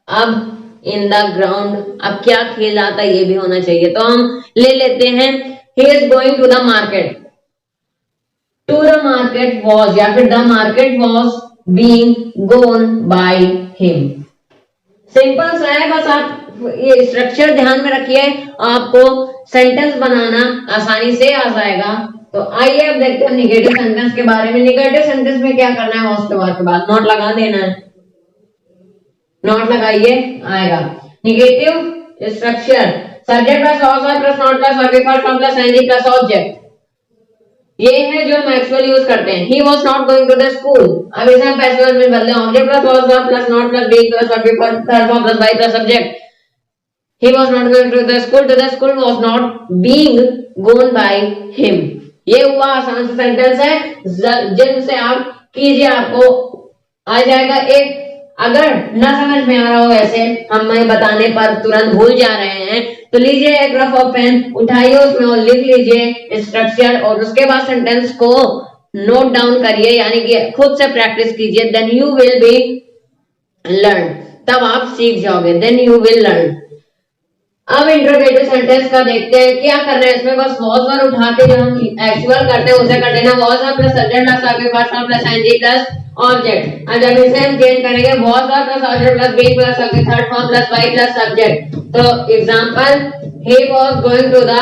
अब इन द ग्राउंड, अब क्या खेल आता ये भी होना चाहिए, तो हम ले लेते हैं he is going to the market, to the market was, या फिर the market was being gone by him. Simple सा है, बस आप ये स्ट्रक्चर ध्यान में रखिए, आपको सेंटेंस बनाना आसानी से आ जाएगा। तो आइए अब देखते हैं निगेटिव सेंटेंस के बारे में। निगेटिव सेंटेंस में क्या करना है, उसके बाद नोट लगा देना है, नोट लगाइए, आएगा negative structure subject plus object plus not plus verb first form plus ING plus object. ये है जो हम एक्चुअली यूज करते हैं। He was not going to the school, अब इसे हम पैसिव वॉइस में बदले, object plus was plus not plus being plus verb third form plus by plus subject. He was not going to the school was not being gone by him. ये हुआ आसान सा sentence है, जिनसे आप कीजिए, आपको आ जाएगा। एक अगर ना समझ में आ रहा हो, ऐसे हमें बताने पर तुरंत भूल जा रहे हैं, तो लीजिए एक रफ ऑफ पेन उठाइए, उसमें और लिख लीजिए स्ट्रक्चर, और उसके बाद सेंटेंस को नोट डाउन करिए, यानी कि खुद से प्रैक्टिस कीजिए। Then you will be learn, तब आप सीख जाओगे, देन यू विल लर्न। अब इंट्रोगेटिव सेंटेंस का देखते हैं क्या कर रहे हैं इसमें। बस वाज वर्ब उठा के जो हम एक्चुअल करते हैं उसे कर देना, was verb plus subject plus verb first form plus ING plus object. अब जब इसे हम चेंज करेंगे, was verb plus object plus being plus verb third form plus by plus subject. तो example, he was going to the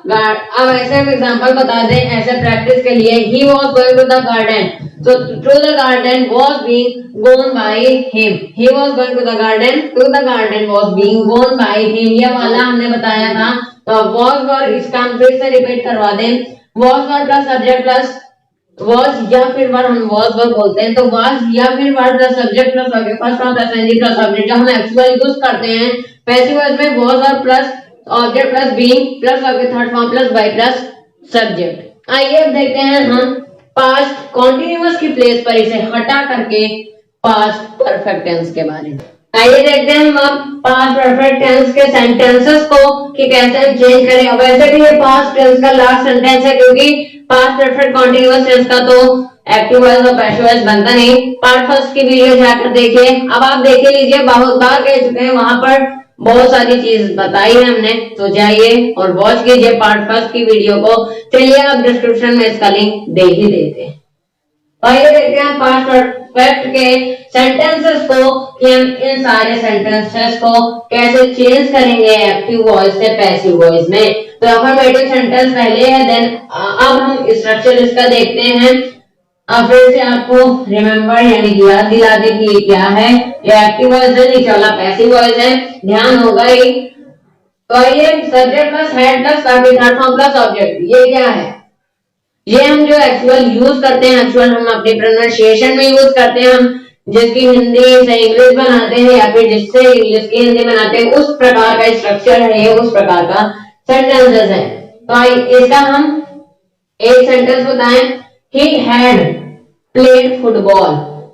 garden. अब ऐसे हम example बता दें ऐसे प्रैक्टिस के लिए, he was going to the garden, so to the garden was being gone by him, he was going to the garden, to the garden was being gone by him। ये वाला हमने बताया था। तो was वर्ब, इसका हम फिर से रिपीट करवा दें, was verb plus subject plus was या फिर वर्ब, हम was वर्ब बोलते हैं, तो was या फिर verb plus subject plus verb first form plus ING plus object, जो हम एक्चुअली यूज करते हैं पैसिव वॉइस में, was verb plus object plus being plus verb third form plus by plus subject. आइए अब देखते हैं हम पास्ट कॉन्टिन्यूअस की प्लेस पर इसे हटा करके पास्ट परफेक्ट टेंस के बारे में। आइए देखते हैं हम अब पास्ट परफेक्ट टेंस के सेंटेंसेस को कि कैसे चेंज करें। अब वैसे भी ये पास्ट टेंस का लास्ट सेंटेंस है, क्योंकि पास्ट परफेक्ट कॉन्टिन्यूअस टेंस का तो एक्टिव वॉइस और पैसिव वॉइस बनता नहीं। पार्ट फर्स्ट की वीडियो जाकर देखिए। अब आप देख लीजिए, बहुत बार कह चुके हैं, वहां पर बहुत सारी चीज बताई है हमने, तो जाइए और वॉच कीजिए पार्ट फर्स्ट की वीडियो को। चलिए अब डिस्क्रिप्शन में इसका लिंक दे ही देते हैं। आइए देखते हैं पास्ट परफेक्ट के सेंटेंसेस को कि हम इन सारे सेंटेंसेस को कैसे चेंज करेंगे एक्टिव वॉइस से पैसिव वॉइस में। तो अफर्मेटिव सेंटेंस पहले है, देन अब हम स्ट्रक्चर इसका देखते हैं। अब फिर से आपको रिमेम्बर यानी कि याद दिला दे कि ये क्या है। ये एक्टिव वॉइस है, नीचे वाला पैसिव वॉइस है, ध्यान होगा ही। तो ये subject plus had plus third form plus object, ये क्या है? ये हम जो एक्चुअल यूज करते हैं, एक्चुअल हम अपने प्रोनाउंसिएशन में यूज करते हैं, हम जिसकी हिंदी से इंग्लिश बनाते हैं या फिर जिससे इंग्लिश की हिंदी बनाते हैं, उस प्रकार का स्ट्रक्चर है ये, उस प्रकार का सेंटेंसेस है। तो इसका हम एक सेंटेंस बताएं, ही हैड प्लेड फुटबॉल,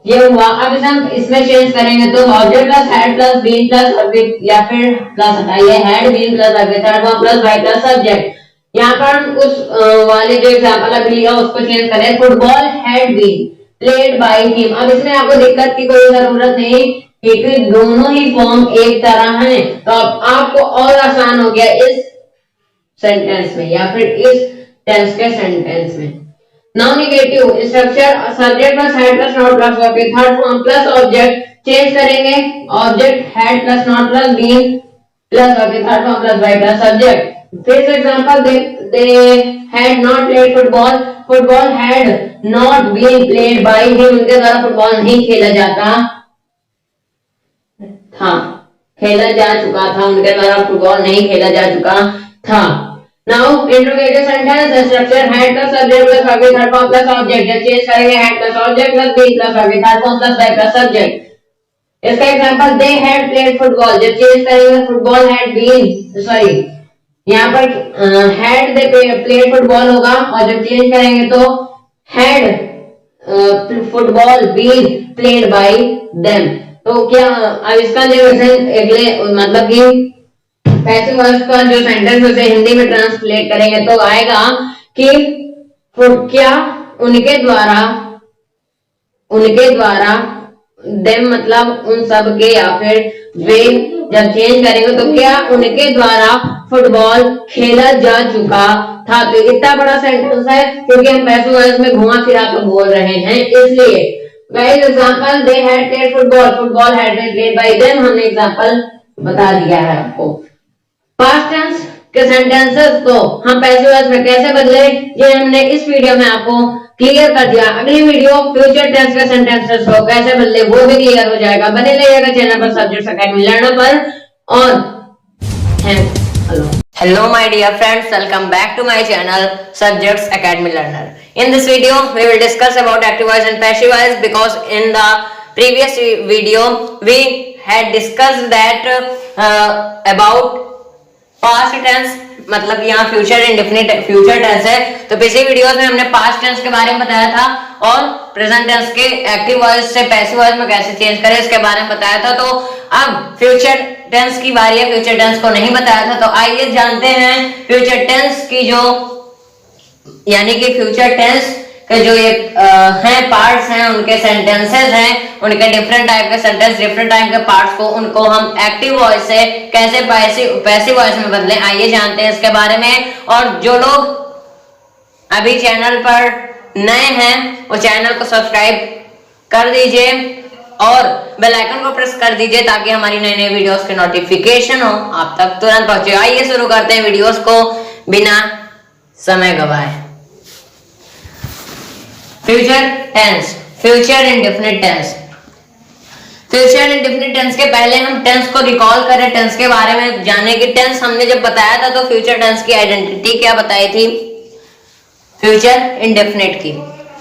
ये हुआ। अब इसे हम इसमें चेंज करेंगे तो object plus had plus been plus object या फिर प्लस हटाइए had been plus object third form plus by plus subject. यहाँ पर उस वाले जो एग्जांपल अभी लिया उसको चेंज करें, football had been played by him. अब इसमें आपको दिक्कत की कोई जरूरत नहीं क्योंकि दोनों ही फॉर्म एक तरह हैं। तो अब आपको और आसान हो गया इस सेंटेंस में या फिर इस टेंस के सेंटेंस में। Now negative structure subject plus had plus not plus object third form plus object change करेंगे, object had plus not plus been plus object third form plus by plus subject. फिर से example they had not played football, football had not been played by him, उनके द्वारा football नहीं खेला जाता था, खेला जा चुका था, उनके द्वारा फुटबॉल नहीं खेला जा चुका था। Now interrogative sentence structure had plus subject plus object third form plus object, जब चेंज करेंगे had plus object plus been plus object third form plus by plus subject. इसका example they had played football, जब change करेंगे football had been sorry यहाँ पर had they played football होगा और जब चेंज करेंगे तो had football been played by them. तो क्या अब इसका जो मतलब कि पैसिव वॉइस का जो सेंटेंस उसे हिंदी में ट्रांसलेट करेंगे तो आएगा कि क्या उनके द्वारा देम मतलब उन सब के या फिर वे, जब चेंज करेंगे तो क्या उनके द्वारा फुटबॉल खेला जा चुका था। तो इतना बड़ा सेंटेंस है क्योंकि हम पैसिव वॉइस में घुमा फिरा कर बोल रहे हैं, इसलिए guys example they had played football, football had been played by them, हमने एग्जांपल बता दिया है आपको। पास्ट टेंस के सेंटेंसेस को हम पैसिव वॉइस में कैसे बदले, ये हमने इस वीडियो में आपको क्लियर कर दिया। अगली वीडियो फ्यूचर टेंस के सेंटेंसेस को कैसे बदले वो भी क्लियर हो जाएगा। बने रहिएगा चैनल पर सब्जेक्ट्स एकेडमी लर्नर पर। और Hello my dear friends, welcome back to my channel Subjects Academy Learner. In this video we will discuss about active voice and passive voice because in the previous video we had discussed that about past tense, मतलब यहाँ future indefinite future tense है। तो पिछले videos में हमने past tense के बारे में बताया था और प्रेजेंट टेंस के एक्टिव वॉइस से पैसिव वॉइस में कैसे चेंज करें इसके बारे में बताया था। तो अब फ्यूचर टेंस की बारी है, फ्यूचर टेंस को नहीं बताया था। तो आइए जानते हैं फ्यूचर टेंस की जो यानी कि फ्यूचर टेंस के जो ये हैं पार्ट्स हैं, उनके सेंटेंसेस हैं, उनके डिफरेंट टाइप के सेंटेंस, डिफरेंट टाइप के पार्ट्स को उनको हम एक्टिव वॉइस से कैसे पैसिव वॉइस में बदलें, आइए जानते हैं इसके बारे में। और जो लोग अभी चैनल पर नए हैं वो चैनल को सब्सक्राइब कर दीजिए और बेल आइकन को प्रेस कर दीजिए ताकि हमारी नई नई वीडियोस के नोटिफिकेशन हो आप तक तुरंत पहुंचे। आइए शुरू करते हैं वीडियोस को बिना समय गवाए। Future tense, future indefinite tense. Future indefinite tense के पहले हम टेंस को रिकॉल करें, टेंस के बारे में जाने की। टेंस हमने जब बताया था तो फ्यूचर टेंस की आइडेंटिटी क्या बताई थी, फ्यूचर इंडेफिनिट की।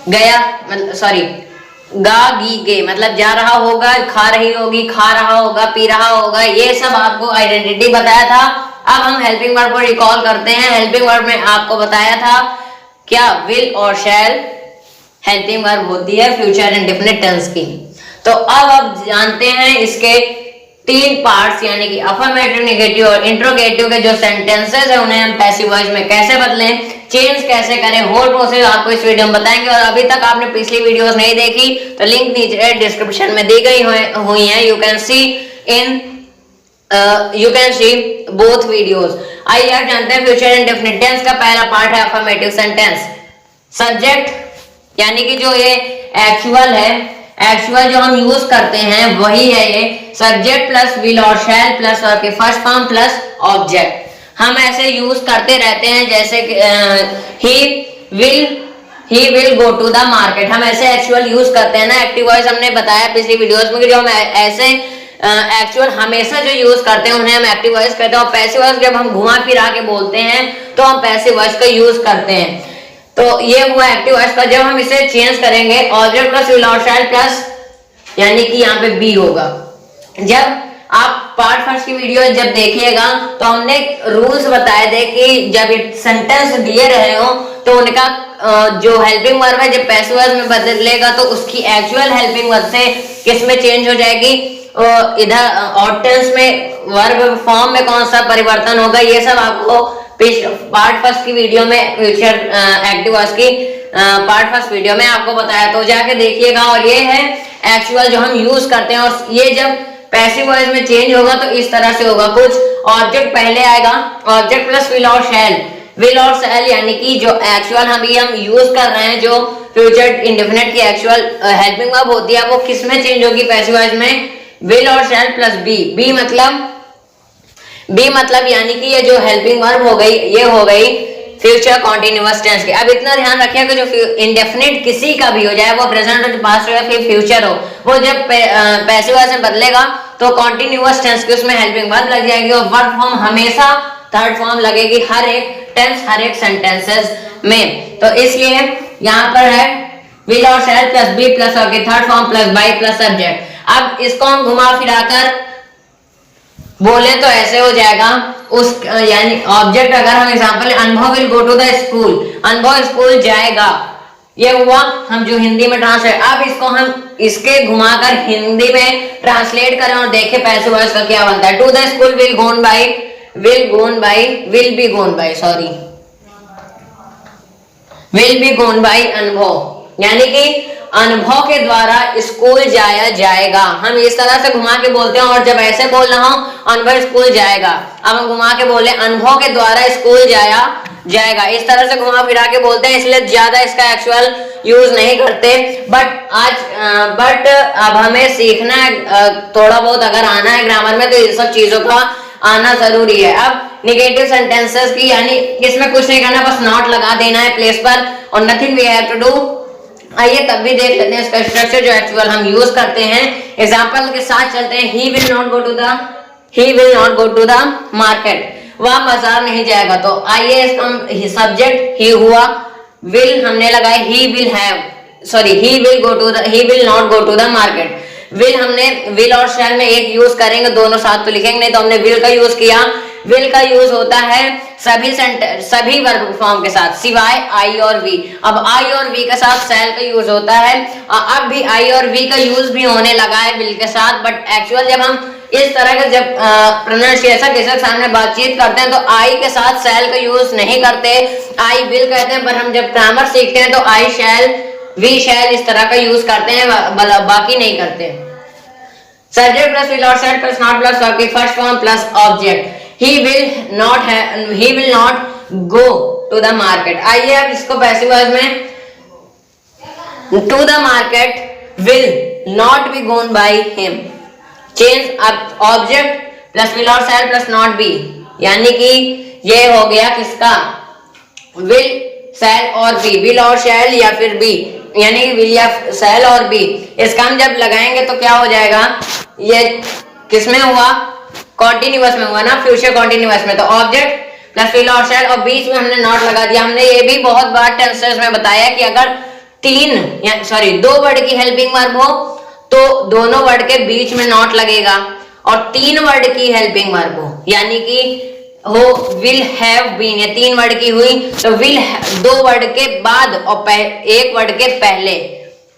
गया मतलब सॉरी गा गी गे मतलब जा रहा होगा, खा रही होगी, खा रहा होगा, पी रहा होगा, ये सब आपको आइडेंटिटी बताया था। अब हम हेल्पिंग वर्ब को रिकॉल करते हैं। हेल्पिंग वर्ब में आपको बताया था क्या विल और शैल हेल्पिंग वर्ब होती है फ्यूचर इंडेफिनिट टेंस की। तो अब जानते हैं इसके तीन पार्ट्स यानी कि अफर्मेटिव, नेगेटिव और इंट्रोगेटिव के जो सेंटेंसेस है उन्हें हम पैसिव वॉइस में कैसे बदलें, चेंज कैसे करें, होल प्रोसेस आपको इस वीडियो में बताएंगे। और अभी तक आपने पिछली वीडियोस नहीं देखी तो लिंक नीचे डिस्क्रिप्शन में दी गई हुई है, you can C both videos. आइए आप जानते हैं फ्यूचर इंडेफिनिट टेंस का पहला पार्ट है अफर्मेटिव सेंटेंस। सब्जेक्ट यानी कि जो ये एक्चुअल है, एक्चुअल जो हम यूज करते हैं वही है ये सब्जेक्ट प्लस विल और शैल प्लस वर्ब के फर्स्ट फॉर्म प्लस ऑब्जेक्ट। हम ऐसे यूज करते रहते हैं, जैसे he will go to the market, हम ऐसे एक्चुअल यूज करते हैं ना। एक्टिव वॉइस हमने बताया पिछली वीडियोस में कि जो हम ऐसे एक्चुअल हमेशा जो यूज करते हैं उन्हें हम एक्टिव वॉइस कहते हैं, और पैसिव वॉइस जब हम घुमा फिरा के बोलते हैं तो हम पैसिव वॉइस का यूज करते हैं। तो ये हुआ एक्टिव वॉइस का। जब हम इसे चेंज करेंगे ऑब्जेक्ट प्लस विल और शैल प्लस, यानी कि यहाँ पे बी होगा। जब आप पार्ट फर्स्ट की वीडियो जब देखिएगा तो हमने रूल्स बताए थे कि जब सेंटेंस दिए रहे हो तो उनका जो हेल्पिंग वर्ब है जब पैसिव वॉइस में बदलेगा तो उसकी एक्चुअल हेल्पिंग वर्ब से किस में चेंज हो जाएगी, इधर ऑड टेंस में वर्ब फॉर्म में कौन सा परिवर्तन होगा, ये सब आपको पार्ट फर्स्ट की वीडियो में फ्यूचर एक्टिव वॉइस की पार्ट फर्स्ट वीडियो में आपको बताया, तो जाके देखिएगा। और ये है एक्चुअल जो हम यूज करते हैं, और ये जब पैसिव वॉइस में चेंज होगा तो इस तरह से होगा। कुछ ऑब्जेक्ट पहले आएगा, ऑब्जेक्ट प्लस विल और शैल, विल और शैल यानी कि जो एक्चुअल हम यूज कर रहे हैं, जो फ्यूचर इंडेफिनिट की एक्चुअल हेल्पिंग वर्ब होती है वो किस में चेंज होगी पैसिव वॉइस में, विल और शैल प्लस बी। बी मतलब यानी कि ये जो हेल्पिंग वर्ब हो गई ये हो गई फ्यूचर कॉन्टिन्यूअस टेंस की। अब इतना ध्यान रखिए कि जो इंडेफिनिट किसी का भी हो जाए, वो प्रेजेंट हो, पास्ट हो या फिर फ्यूचर हो, वो जब पैसिव वॉइस में बदलेगा तो कॉन्टिन्यूअस टेंस की उसमें हेल्पिंग वर्ब लग जाएगी, और वर्ब फॉर्म हमेशा थर्ड फॉर्म लगेगी हर एक टेंस, हर एक सेंटेंसेस में। तो इसलिए यहाँ पर है विल और शैल प्लस बी प्लस और third form plus by plus subject. अब इसको हम घुमा फिराकर बोले तो ऐसे हो जाएगा, उस यानी ऑब्जेक्ट अगर हम example Anubhav will go to the school, Anubhav school जाएगा, ये हुआ हम जो हिंदी में ट्रांसलेट। अब इसको हम इसके घुमाकर हिंदी में ट्रांसलेट करें और देखें पैसिव वॉइस का क्या बनता है। To the school will be gone by Anubhav, यानी कि अनुभव के द्वारा स्कूल जाया जाएगा। हम इस तरह से घुमा के बोलते हैं, और जब ऐसे बोल रहा हूं अनुभव स्कूल जाएगा, अब हम घुमा के बोले अनुभव के द्वारा स्कूल जाया जाएगा, इस तरह से घुमा फिरा के बोलते हैं, इसलिए ज्यादा इसका एक्चुअल यूज नहीं करते। बट अब हमें सीखना है, थोड़ा बहुत अगर आना है ग्रामर में तो इन सब चीजों का आना जरूरी है। अब नेगेटिव सेंटेंसेस की, यानी इसमें कुछ नहीं करना, बस नॉट लगा देना है प्लेस पर और nothing we have to do. आइए तब भी देख लेते हैं इसका स्ट्रक्चर जो एक्चुअल हम यूज करते हैं। एग्जांपल के साथ चलते हैं। He will not go to the market, वह बाजार नहीं जाएगा। तो आइए इसका सब्जेक्ट ही हुआ, विल हमने लगाया, he will not go to the market. Will हमने विल और शैल में एक यूज करेंगे, दोनों साथ तो लिखेंगे नहीं, तो हमने विल का यूज किया। विल का यूज होता है सभी वर्ब फॉर्म के साथ सिवाय आई और वी। अब आई और वी के साथ शैल का यूज होता है, अब भी आई और वी का यूज भी होने लगा है विल के साथ। बट एक्चुअल जब हम इस तरह के जब प्रोनाउंसिएशन के सामने बातचीत करते हैं तो आई के साथ शैल का यूज नहीं करते, आई विल कहते हैं। पर हम जब ग्रामर सीखते हैं तो आई शैल, वी शैल इस तरह का यूज करते हैं, बाकी नहीं करते। सब्जेक्ट प्लस विल और shall plus not plus verb की first form plus object. He will not go to the market। आइए अब इसको पैसिव वॉइस में, to the market will not be gone by him। Change अब object plus will और shall plus not be, यानी कि ये हो गया किसका, विल शैल और बी, विल और शैल या फिर बी, यानी कि विल या शैल और बी। इसका हम जब लगाएंगे तो क्या हो जाएगा, ये किसमें हुआ, कॉन्टिन्यूअस में हुआ ना, फ्यूचर कॉन्टिन्यूअस में। तो ऑब्जेक्ट प्लस विल और शैल और बीच में हमने नॉट लगा दिया। हमने ये भी बहुत बार टेंसेस में बताया कि अगर दो वर्ड की हेल्पिंग वर्ब हो तो दोनों वर्ड के बीच में नॉट लगेगा, और 3 वर्ड की हेल्पिंग वर्ब हो, यानी कि हो विल हैव बीन, ये 3 वर्ड की हुई तो विल 2 वर्ड के बाद और 1 वर्ड के पहले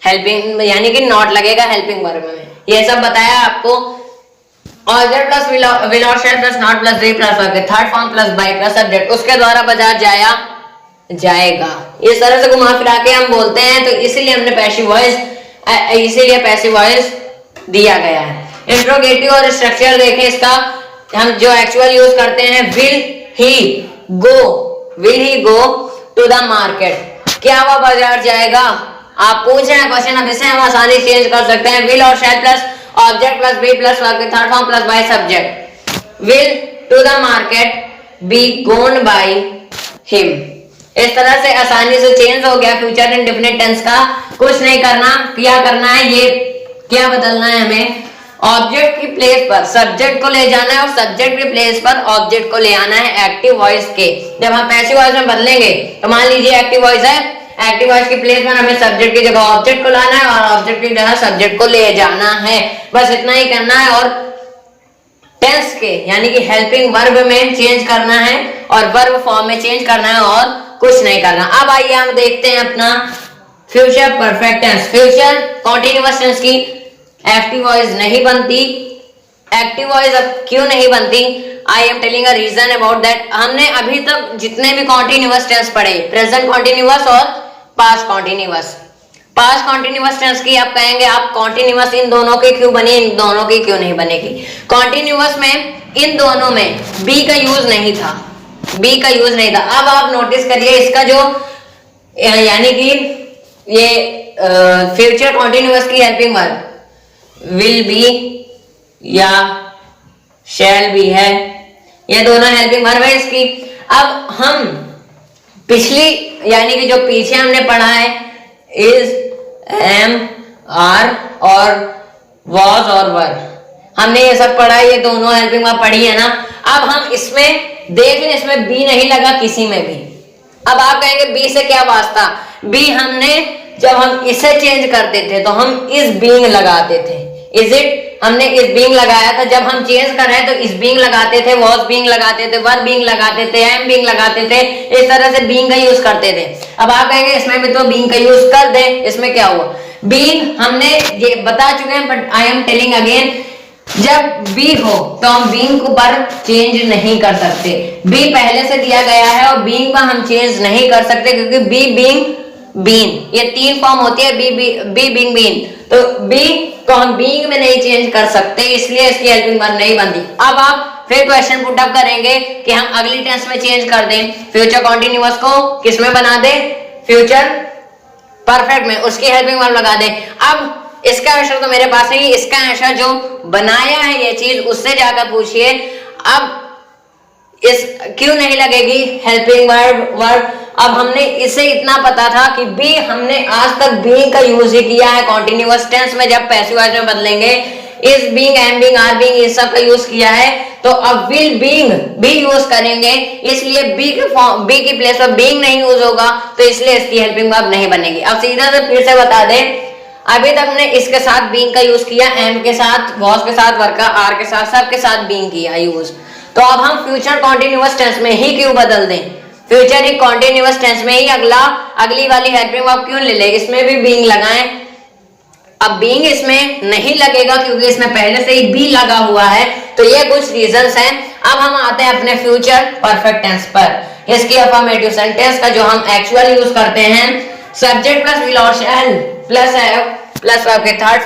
हेल्पिंग, यानी कि नॉट लगेगा हेल्पिंग वर्ब में। ये सब बताया आपको। ऑब्जेक्ट प्लस विल और shall plus not plus be plus verb, third form plus by plus subject, उसके द्वारा बाजार जाएगा। इस तरह से घुमा फिरा के हम बोलते हैं, तो इसीलिए हमने पैसिव वॉइस दिया गया है। इंट्रोगेटिव और स्ट्रक्चर देखें इसका, हम जो एक्चुअल यूज करते हैं, will he go to the market, क्या वह बाजार जाएगा। आप पूछ रहे हैं क्वेश्चन, अब इसे हम आसानी से चेंज कर सकते हैं। विल और shall plus object plus be plus verb के third form plus by subject. Will to the market be gone by him. इस तरह से आसानी से चेंज हो गया फ्यूचर इंडेफिनिट टेंस का। कुछ नहीं करना, क्या करना है, ये क्या बदलना है हमें, ऑब्जेक्ट की प्लेस पर सब्जेक्ट को ले जाना है और सब्जेक्ट की प्लेस पर ऑब्जेक्ट को ले आना है एक्टिव वॉइस के। जब हम पैसिव वॉइस में बदलेंगे तो मान लीजिए एक्टिव वॉइस है, एक्टिव वॉइस की प्लेस पर हमें सब्जेक्ट की जगह ऑब्जेक्ट को लाना है और ऑब्जेक्ट की जगह सब्जेक्ट को ले जाना है। बस इतना ही करना है और टेंस के यानी कि हेल्पिंग वर्ब में चेंज करना है और वर्ब फॉर्म में चेंज करना है और कुछ नहीं करना। अब आइए हम देखते हैं अपना future perfect tense. Future continuous tense की एक्टिव वॉइस नहीं बनती। एक्टिव वॉइस अब क्यों नहीं बनती, I am telling a reason about that. हमने अभी तक जितने भी कॉन्टिन्यूअस टेंस पढ़े, प्रेजेंट कॉन्टिन्यूअस और past continuous, past continuous tense की आप कहेंगे आप कॉन्टिन्यूअस इन दोनों की क्यों बनी, इन दोनों की क्यों नहीं बनेगी। कॉन्टिन्यूअस में इन दोनों में बी का यूज नहीं था, बी का यूज नहीं था। अब आप नोटिस करिए इसका जो यानी कि ये फ्यूचर कॉन्टिन्यूअस की हेल्पिंग वर्ब विल बी या शैल बी है, ये दोनों हेल्पिंग वर्ब है इसकी। अब हम पिछली यानी कि जो पीछे हमने पढ़ा है इज, एम, आर और वॉज और वर, हमने ये सब पढ़ा है, ये दोनों हेल्पिंग वर्ब पढ़ी है ना। अब हम इसमें देख लें, इसमें बी नहीं लगा किसी में भी। अब आप कहेंगे बी से क्या वास्ता, बी हमने जब हम इसे चेंज करते थे तो हम इस बीइंग लगाते थे, इज इट, हमने इस बीइंग लगाया था। जब हम चेंज कर रहे हैं तो इस बीइंग लगाते थे, वॉज बीइंग लगाते थे, वर बीइंग लगाते थे, एम बीइंग लगाते थे, इस तरह से बीइंग का यूज करते थे। अब आप कहेंगे इसमें भी तो बीइंग का यूज कर दें, इसमें क्या हुआ, बीइंग हमने ये बता चुके हैं but I am telling again, जब बी हो तो हम बीइंग को पर चेंज नहीं कर सकते। बी पहले से दिया गया है और बीइंग पर हम चेंज नहीं कर सकते क्योंकि बी बीइंग बीन, ये तीन फॉर्म होती है, बी बीइंग बीन, तो बी को हम बीइंग में नहीं चेंज कर सकते, इसलिए इसकी हेल्पिंग वर्ब नहीं बनती। अब आप फिर क्वेश्चन पुट अप करेंगे कि हम अगली टेंस में चेंज कर दें, फ्यूचर कॉन्टिन्यूअस को किस में बना दें, फ्यूचर परफेक्ट में, उसकी हेल्पिंग वर्ब लगा दें। अब इसका आंसर तो मेरे पास नहीं, इसका आंसर जो बनाया है ये चीज उससे जाकर पूछिए। अब इस क्यों नहीं लगेगी हेल्पिंग वर्ब, अब हमने इसे इतना पता था कि बी हमने आज तक बीइंग का यूज ही किया है कॉन्टिन्यूअस टेंस में, जब पैसिव वॉइस में बदलेंगे is being, am being, are being, इस सब का यूज किया है, तो अब विल बीइंग बी यूज करेंगे, इसलिए बी के फॉर्म, बी की प्लेस पर बीइंग नहीं यूज होगा, तो इसलिए इसकी हेल्पिंग वर्ब नहीं बनेगी। अब सीधा से फिर से बता दें, अभी तक हमने इसके साथ बीइंग का यूज किया, एम के साथ, वॉज के साथ, वर्ब का, आर के साथ, सब के साथ बीइंग किया यूज, तो अब हम फ्यूचर कॉन्टिन्यूअस टेंस में ही क्यों बदल दें, फ्यूचर ही कॉन्टिन्यूअस टेंस में ही अगली वाली हेल्पिंग वर्ब क्यों ले ले, इसमें भी बीइंग लगाएं। अब बीइंग इसमें नहीं लगेगा क्योंकि इसमें पहले से ही बी लगा हुआ है, तो ये कुछ रीजंस हैं। अब हम आते हैं अपने फ्यूचर परफेक्ट टेंस पर। इसकी अफर्मेटिव सेंटेंस का जो हम एक्चुअल यूज करते हैं, सब्जेक्ट प्लस विल और shall plus have plus verb के थर्ड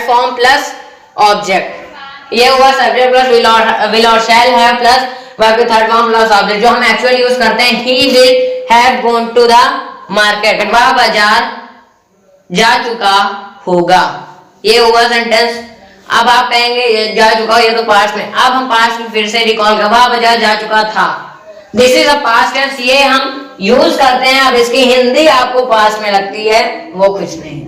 फॉर्म प्लस ऑब्जेक्ट, ये हुआ सब्जेक्ट प्लस विल और शैल हैव प्लस वर्ब के थर्ड फॉर्म प्लस ऑब्जेक्ट। जो हम एक्चुअल यूज करते हैं, he will have gone to the market, वह बाजार जा चुका होगा, ये हुआ सेंटेंस। अब आप कहेंगे ये जा चुका, ये तो पास्ट में, अब हम पास्ट में फिर से रिकॉल कर, वह बाजार जा चुका था, this is a past tense, ये हम यूज करते हैं। अब इसकी हिंदी आपको पास्ट में लगती है, वो कुछ नहीं।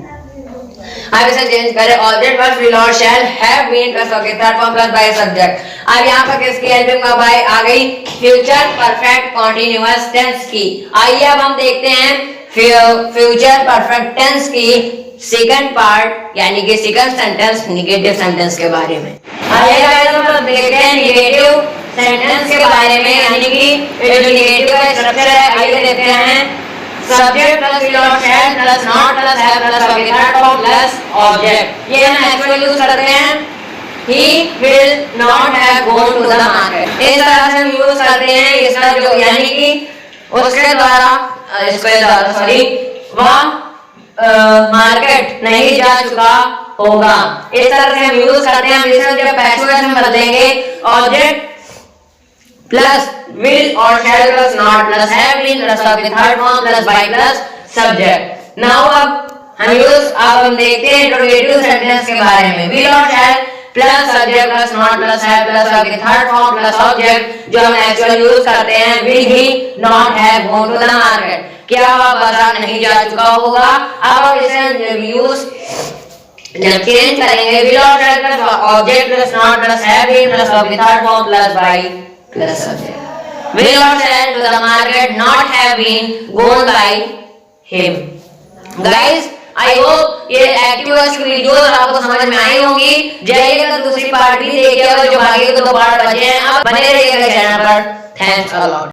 अब इसे चेंज करें, ऑब्जेक्ट प्लस विल और shall have been plus okay third form plus by subject. अब यहाँ पर किसकी हेल्पिंग वर्ब आ गई, फ्यूचर परफेक्ट कॉन्टिन्यूअस टेंस की। आइए अब हम देखते हैं फ्यूचर परफेक्ट टेंस की सेकंड पार्ट यानी कि सेकंड सेंटेंस नेगेटिव सेंटेंस के बारे में। आइए हम देखते हैं नेगेटिव सेंटेंस के बारे में, यानी कि जो नेगेटिव का स्ट्रक्चर है। आइए देखते हैं, सब्जेक्ट प्लस विल और shall plus not plus have plus verb के थर्ड फॉर्म प्लस ऑब्जेक्ट, ये हम एक्चुअली यूज करते हैं। He will not have gone to the market, इस तरह से हम यूज करते हैं इसका जो यानी कि उसके द्वारा वह मार्केट नहीं जा चुका होगा, इस तरह से हम यूज करते हैं। हम इसे जब पैसिव वॉइस में बदलेंगे, ऑब्जेक्ट प्लस विल और shall plus not plus have been plus verb के third form plus by plus subject, now अब हम देखते हैं इंट्रोगेटिव सेंटेंस के बारे में। विल और shall plus subject plus not plus have plus आपके थर्ड फॉर्म प्लस ऑब्जेक्ट जो हम एक्चुअली यूज करते हैं। Will he not have gone to the market, क्या वह बाजार नहीं जा चुका होगा। अब हम इसे यूज जब चेंज करेंगे, विल और shall plus object plus not plus have been plus आपके third form plus by plus subject. Will और shall to the market not have been gone by him. Guys I hope ये एक्टिवर्स की videos आपको समझ में आई होंगी। जाइएगा तो दूसरी पार्ट भी देखिएगा, जो बाकी के 2 पार्ट बचे हैं। आप बने रहिएगा चैनल पर। Thanks a lot.